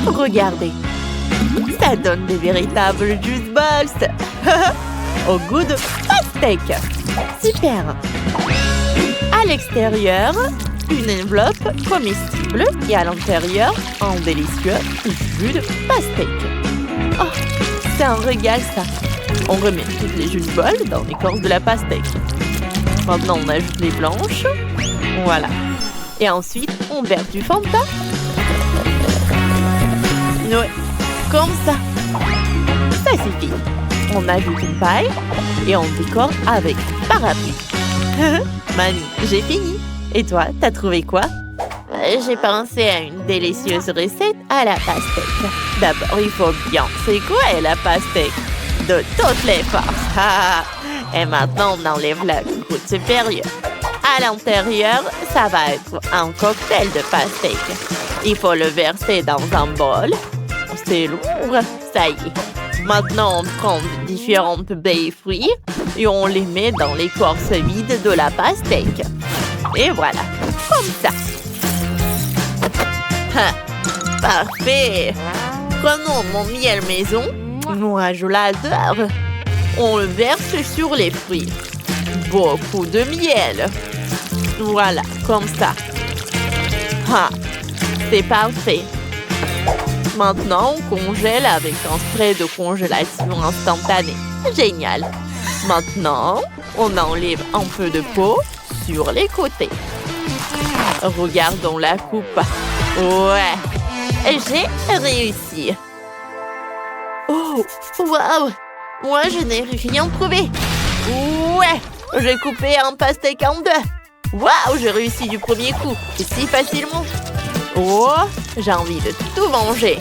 Regardez, ça donne des véritables juice balls au goût de pastèque. Super. À l'extérieur, une enveloppe comestible et à l'intérieur, un délicieux jus de pastèque. Oh, c'est un régal ça. On remet toutes les juice balls dans l'écorce de la pastèque. Maintenant, on ajoute les blanches. Voilà. Et ensuite, on verse du Fanta. Ouais, comme ça. Ça suffit. On ajoute une paille et on décore avec parapluie. Mani, j'ai fini. Et toi, t'as trouvé quoi? J'ai pensé à une délicieuse recette à la pastèque. D'abord, il faut bien secouer la pastèque de toutes les forces. Et maintenant, on enlève la croûte supérieure. À l'intérieur, ça va être un cocktail de pastèque. Il faut le verser dans un bol. C'est lourd, ça y est. Maintenant, on prend différents baies fruits et on les met dans l'écorce vide de la pastèque. Et voilà, comme ça. Parfait. Prenons mon miel maison. Moi, je l'adore. On le verse sur les fruits. Beaucoup de miel. Voilà, comme ça. C'est parfait. Maintenant, on congèle avec un spray de congélation instantanée. Génial. Maintenant, on enlève un peu de peau sur les côtés. Regardons la coupe. Ouais, j'ai réussi. Oh, waouh! Moi, je n'ai rien trouvé. Ouais, j'ai coupé un pastèque en deux. Waouh, j'ai réussi du premier coup. Et si facilement. Oh, j'ai envie de tout manger.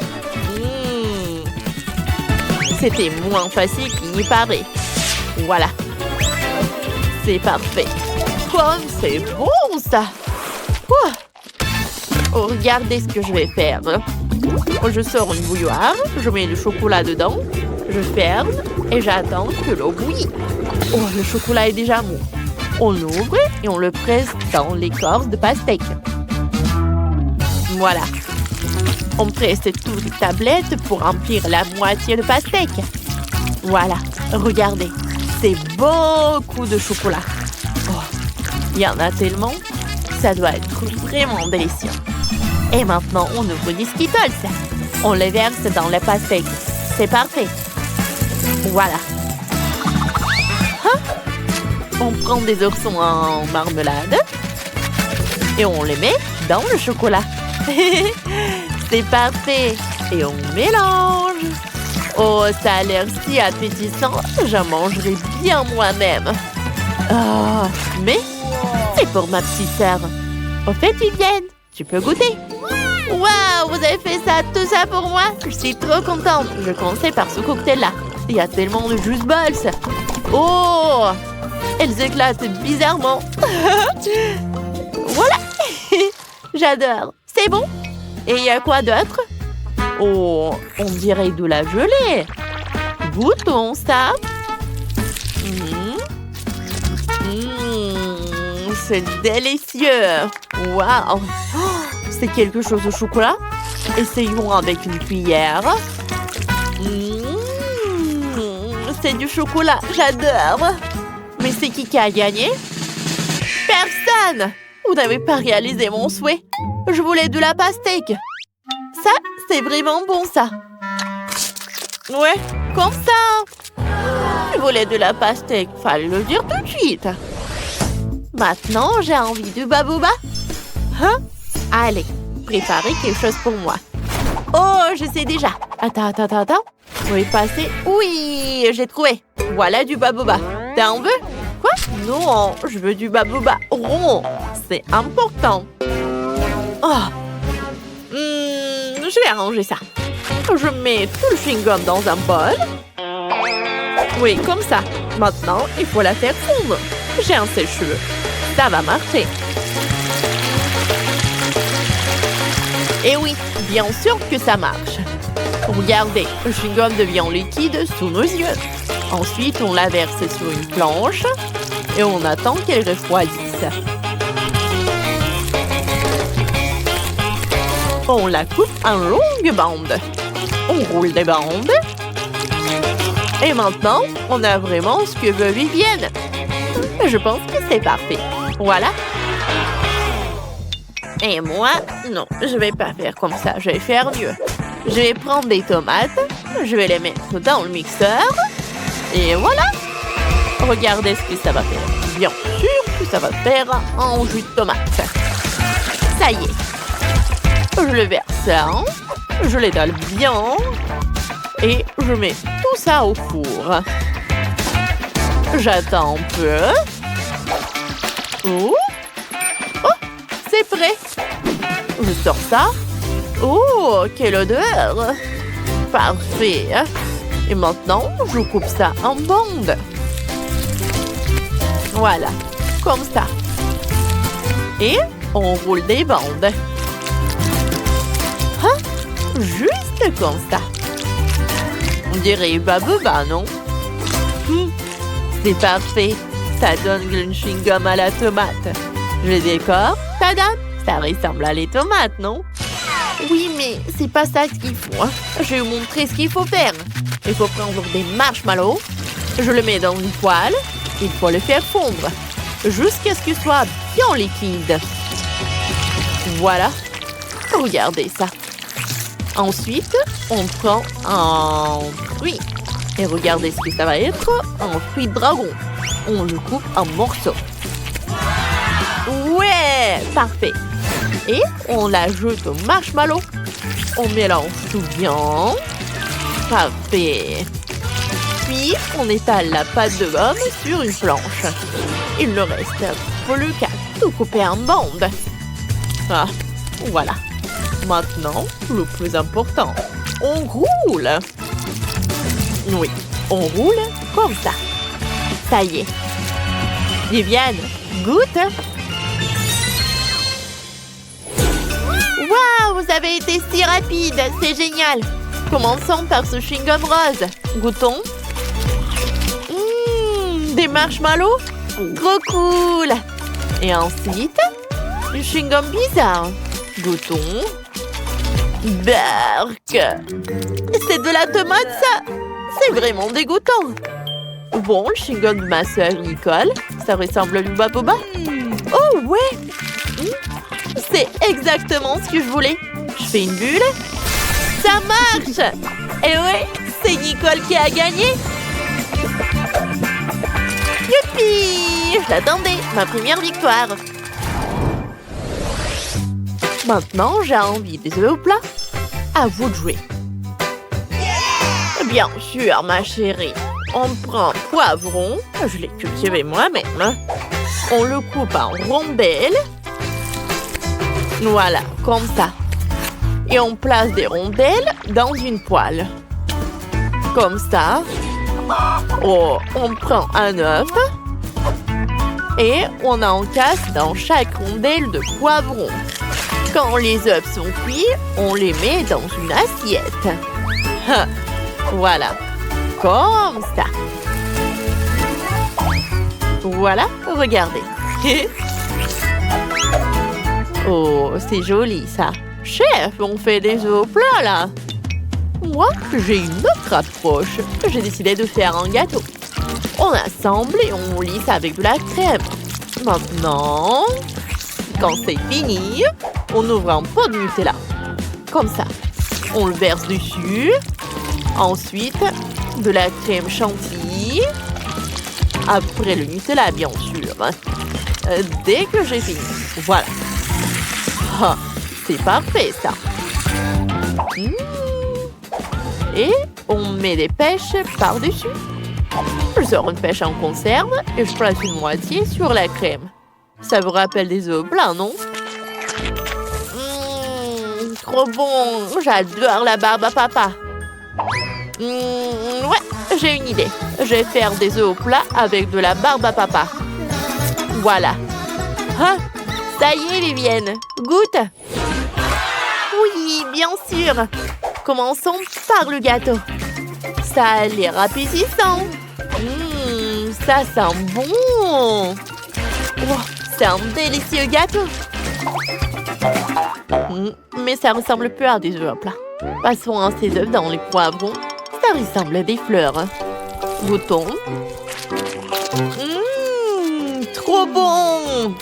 C'était moins facile qu'il n'y paraît. Voilà. C'est parfait. Comme c'est bon, ça. Oh, regardez ce que je vais faire. Je sors une bouilloire, je mets le chocolat dedans, je ferme et j'attends que l'eau bouillit. Oh, le chocolat est déjà mou. On l'ouvre et on le presse dans l'écorce de pastèque. Voilà. On presse toutes les tablettes pour remplir la moitié de pastèque. Voilà, regardez. C'est beaucoup de chocolat. Oh, il y en a tellement. Ça doit être vraiment délicieux. Et maintenant, on ouvre des Skittles. On les verse dans la pastèque. C'est parfait. Voilà. On prend des oursons en marmelade et on les met dans le chocolat. C'est parfait. Et on mélange. Oh, ça a l'air si appétissant. J'en mangerai bien moi-même. Oh, mais c'est pour ma petite sœur. Au fait, Vivienne, tu peux goûter. Waouh, vous avez fait ça, tout ça pour moi? Je suis trop contente. Je commençais par ce cocktail-là. Il y a tellement de juice balls. Oh, elles éclatent bizarrement. Voilà. J'adore. C'est bon. Et il y a quoi d'autre? Oh, on dirait de la gelée. Goûtons ça. C'est délicieux. Waouh. C'est quelque chose au chocolat. Essayons avec une cuillère. C'est du chocolat. J'adore. Mais c'est qui a gagné? Personne. Vous n'avez pas réalisé mon souhait. Je voulais de la pastèque. Ça, c'est vraiment bon, ça. Ouais, comme ça. Je voulais de la pastèque. Fallait le dire tout de suite. Maintenant, j'ai envie de babouba. Allez, préparez quelque chose pour moi. Oh, je sais déjà. Attends. Oui, passer. Oui, j'ai trouvé. Voilà du baboba. T'en veux? Quoi? Non, je veux du baboba rond. C'est important. Oh. Je vais arranger ça. Je mets tout le chewing-gum dans un bol. Oui, comme ça. Maintenant, il faut la faire fondre. J'ai un sèche-cheveux. Ça va marcher. Et oui, bien sûr que ça marche. Regardez, le chewing-gum devient liquide sous nos yeux. Ensuite, on la verse sur une planche et on attend qu'elle refroidisse. On la coupe en longues bandes. On roule des bandes. Et maintenant, on a vraiment ce que veut Vivienne. Je pense que c'est parfait. Voilà. Et moi, non, je vais pas faire comme ça. Je vais faire mieux. Je vais prendre des tomates. Je vais les mettre dans le mixeur. Et voilà. Regardez ce que ça va faire. Bien sûr que ça va faire un jus de tomate. Ça y est. Je le verse. Je l'étale bien. Et je mets tout ça au four. J'attends un peu. Oh, c'est prêt. Je sors ça. Oh, quelle odeur. Parfait. Et maintenant, je coupe ça en bandes. Voilà, comme ça. Et on roule des bandes. Hein? Juste comme ça. On dirait baboba, non? C'est parfait. Ça donne le chewing-gum à la tomate. Je le décore. Tada! Ça ressemble à les tomates, non? Oui, mais c'est pas ça ce qu'il faut. Hein. Je vais vous montrer ce qu'il faut faire. Il faut prendre des marshmallows. Je le mets dans une poêle. Il faut le faire fondre. Jusqu'à ce qu'il soit bien liquide. Voilà. Regardez ça. Ensuite, on prend un fruit. Et regardez ce que ça va être. Un fruit de dragon. On le coupe en morceaux. Ouais, parfait. Et on l'ajoute au marshmallow. On mélange tout bien. Parfait. Puis, on étale la pâte de gomme sur une planche. Il ne reste plus qu'à tout couper en bandes. Ah, voilà. Maintenant, le plus important, on roule. Oui, on roule comme ça. Ça y est. Viviane, goûte. Waouh, vous avez été si rapide, c'est génial. Commençons par ce chewing-gum rose. Goûtons. Des marshmallows. Trop cool. Et ensuite, du chewing-gum bizarre. Goûtons. Berk. C'est de la tomate, ça. C'est vraiment dégoûtant. Bon, le chewing-gum de ma sœur Nicole, ça ressemble à du baboba. Oh, ouais. C'est exactement ce que je voulais. Je fais une bulle. Ça marche. Et ouais, c'est Nicole qui a gagné. Youpi! Je l'attendais, ma première victoire. Maintenant, j'ai envie des œufs au plat. À vous de jouer. Bien sûr, ma chérie. On prend un poivron. Je l'ai cultivé moi-même. On le coupe en rondelles. Voilà, comme ça. Et on place des rondelles dans une poêle. Comme ça. Oh, on prend un œuf. Et on encasse dans chaque rondelle de poivron. Quand les œufs sont cuits, on les met dans une assiette. Voilà, comme ça. Voilà, regardez. Oh, c'est joli ça. Chef, on fait des œufs au plat là. Moi, j'ai une autre approche. J'ai décidé de faire un gâteau. On assemble et on lisse avec de la crème. Maintenant, quand c'est fini, on ouvre un pot de Nutella. Comme ça. On le verse dessus. Ensuite, de la crème chantilly. Après le Nutella, bien sûr. Dès que j'ai fini. Voilà. Ah, c'est parfait, ça. Et On met des pêches par-dessus. Je sors une pêche en conserve et je place une moitié sur la crème. Ça vous rappelle des œufs au plat, non? Trop bon! J'adore la barbe à papa. Ouais, j'ai une idée. Je vais faire des œufs au plat avec de la barbe à papa. Voilà. Ah, ça y est, Vivienne. Goûte. Oui, bien sûr. Commençons par le gâteau. Ça a l'air appétissant. Ça sent bon. Wow, c'est un délicieux gâteau. Mais ça ressemble plus à des œufs au plat. Passons à ces œufs dans les poivrons. Ça ressemble à des fleurs. Goûtons. Trop bon!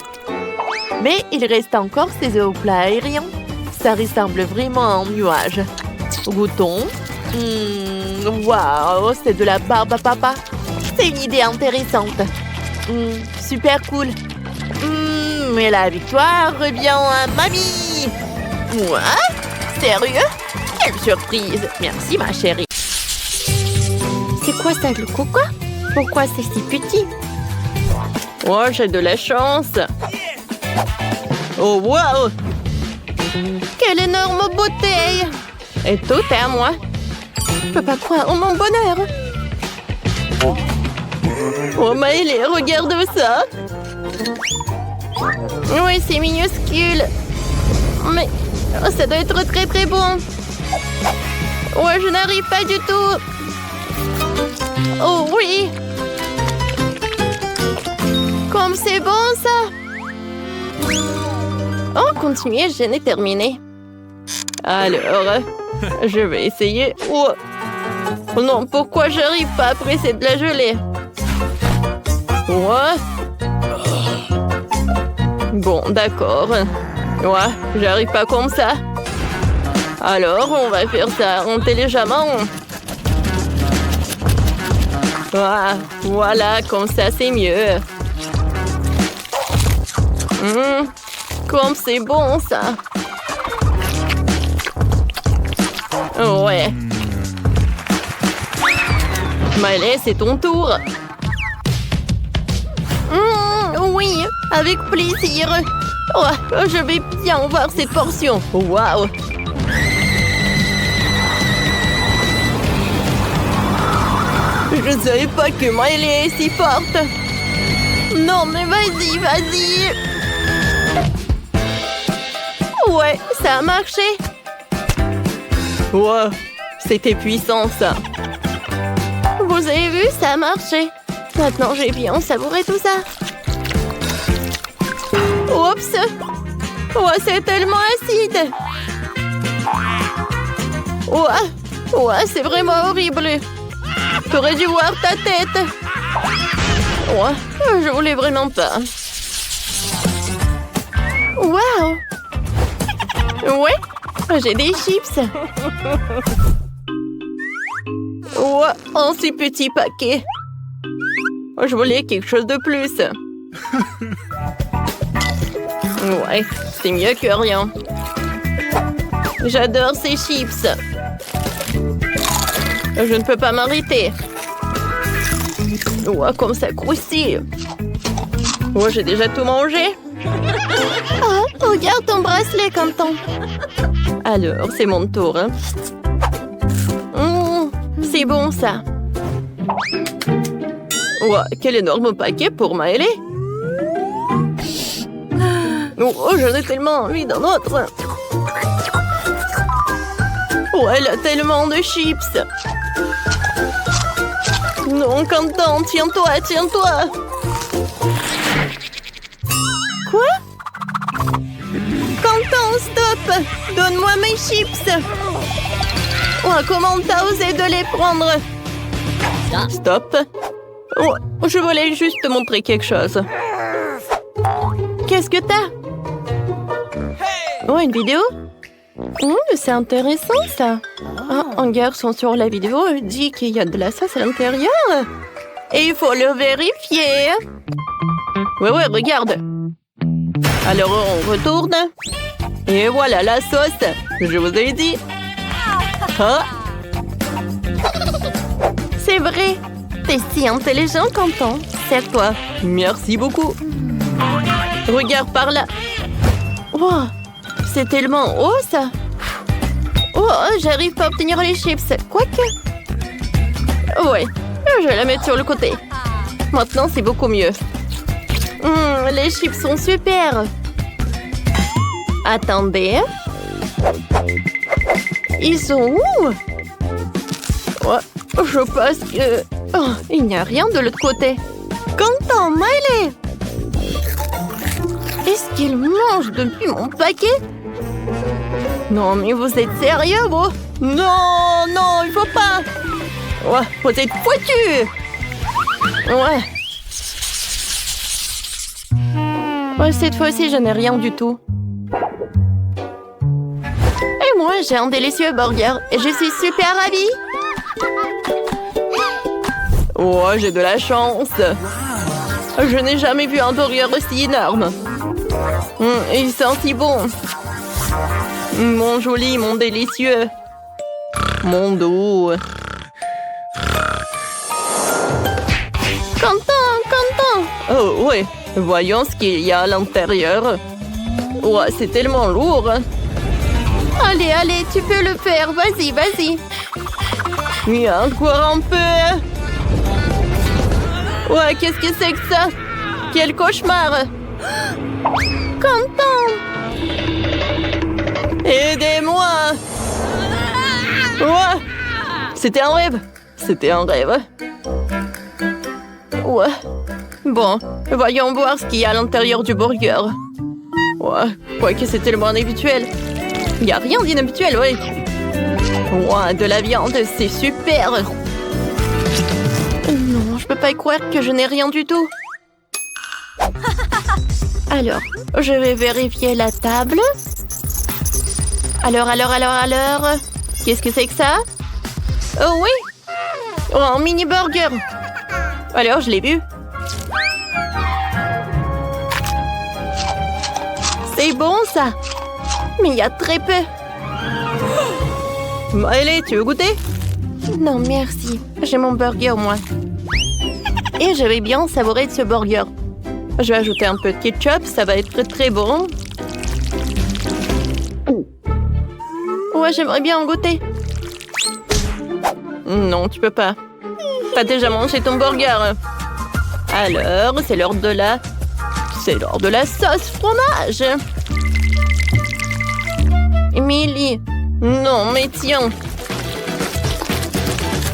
Mais il reste encore ces œufs au plat aériens. Ça ressemble vraiment à un nuage. Goûtons. Waouh, c'est de la barbe à papa. C'est une idée intéressante. Super cool. Mais la victoire revient à mamie. Moi? Sérieux? Quelle surprise! Merci, ma chérie. C'est quoi ça, le coco? Pourquoi c'est si petit? Oh, j'ai de la chance. Oh, wow! Quelle énorme bouteille! Et tout est à moi. Je peux pas croire en mon bonheur. Oh, Maëlé, regarde ça. Oui, c'est minuscule. Mais ça doit être très très bon. Ouais, je n'arrive pas du tout. Oh oui. Comme c'est bon ça. Oh, continuez, je n'ai terminé. Alors, je vais essayer. Oh. Non, pourquoi j'arrive pas à presser de la gelée? Ouais. Bon, d'accord. Ouais, j'arrive pas comme ça. Alors, on va faire ça intelligemment. Voilà, comme ça, c'est mieux. Comme c'est bon, ça. Ouais. Maëlé, c'est ton tour. Oui, avec plaisir. Oh, je vais bien voir cette portion. Waouh! Je ne savais pas que Maëlé est si forte. Non, mais vas-y, vas-y. Ouais, ça a marché. Wow, c'était puissant, ça. Vous avez vu, ça a marché. Maintenant, j'ai bien savouré tout ça. Oups! Oh, c'est tellement acide! Ouais, c'est vraiment horrible! T'aurais dû voir ta tête! Ouais, je voulais vraiment pas. Waouh! Ouais, j'ai des chips! Ouais, un si petit paquet! Je voulais quelque chose de plus! Ouais, c'est mieux que rien. J'adore ces chips. Je ne peux pas m'arrêter. Ouais, comme ça croustille. Ouais, j'ai déjà tout mangé. Oh, regarde ton bracelet, Canton. Alors, c'est mon tour. Hein. C'est bon, ça. Ouais, quel énorme paquet pour Maëlé. Oh, j'en ai tellement envie d'un autre. Oh, elle a tellement de chips. Non, Canton, tiens-toi, tiens-toi. Quoi? Canton, stop. Donne-moi mes chips. Oh, comment t'as osé de les prendre? Stop. Oh, je voulais juste te montrer quelque chose. Qu'est-ce que t'as? Oh, une vidéo? C'est intéressant, ça. Un garçon sur la vidéo dit qu'il y a de la sauce à l'intérieur. Et il faut le vérifier. Ouais, regarde. Alors, on retourne. Et voilà la sauce. Je vous ai dit. vrai. T'es si intelligent, Quentin. C'est toi. Merci beaucoup. Regarde par là. Wow, c'est tellement haut, ça. Oh, j'arrive pas à obtenir les chips. Quoique. Ouais, je vais la mettre sur le côté. Maintenant, c'est beaucoup mieux. Les chips sont super. Attendez. Ils sont où? Ouais, je pense que... Oh, il n'y a rien de l'autre côté. Quentin, Miley! Est-ce qu'il mange depuis mon paquet? Non, mais vous êtes sérieux, vous? Non, non, il faut pas. Ouais, vous êtes foutus. Ouais. Ouais, cette fois-ci, je n'ai rien du tout. Et moi, j'ai un délicieux burger et je suis super ravie. Oh, j'ai de la chance. Je n'ai jamais vu un burger aussi énorme. Il sent si bon. Mon joli, mon délicieux. Mon doux. Quentin! Oh, ouais. Voyons ce qu'il y a à l'intérieur. Ouais, c'est tellement lourd. Allez, tu peux le faire. Vas-y. Il y a encore un peu. Ouais, qu'est-ce que c'est que ça? Quel cauchemar! Quentin! Aidez-moi! Ouais! C'était un rêve! Ouais. Bon, voyons voir ce qu'il y a à l'intérieur du burger. Ouais, quoique c'est tellement inhabituel. Il n'y a rien d'inhabituel, ouais. Ouais, de la viande, c'est super! Non, je peux pas y croire que je n'ai rien du tout. Alors, je vais vérifier la table. Alors. Qu'est-ce que c'est que ça? Oh oui! Oh, un mini burger! Alors, je l'ai vu. C'est bon, ça! Mais il y a très peu. Allez, tu veux goûter? Non, merci. J'ai mon burger, moi. Et je vais bien savourer de ce burger. Je vais ajouter un peu de ketchup, ça va être très très bon. Ouais, j'aimerais bien en goûter. Non, tu peux pas. T'as déjà mangé ton burger. Alors, c'est l'heure de la... sauce fromage. Emily. Non, mais tiens.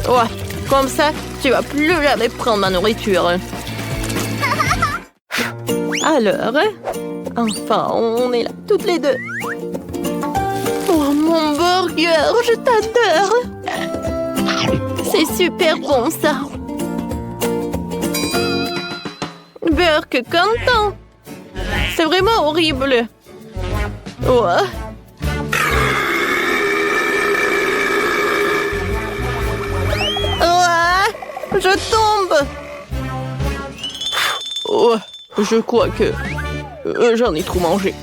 Ouais, comme ça, tu vas plus jamais prendre ma nourriture. Alors, enfin, on est là, toutes les deux. Oh, mon burger, je t'adore. C'est super bon, ça. Burk, Quentin. C'est vraiment horrible. Ouais. Je tombe. Oh, je crois que j'en ai trop mangé.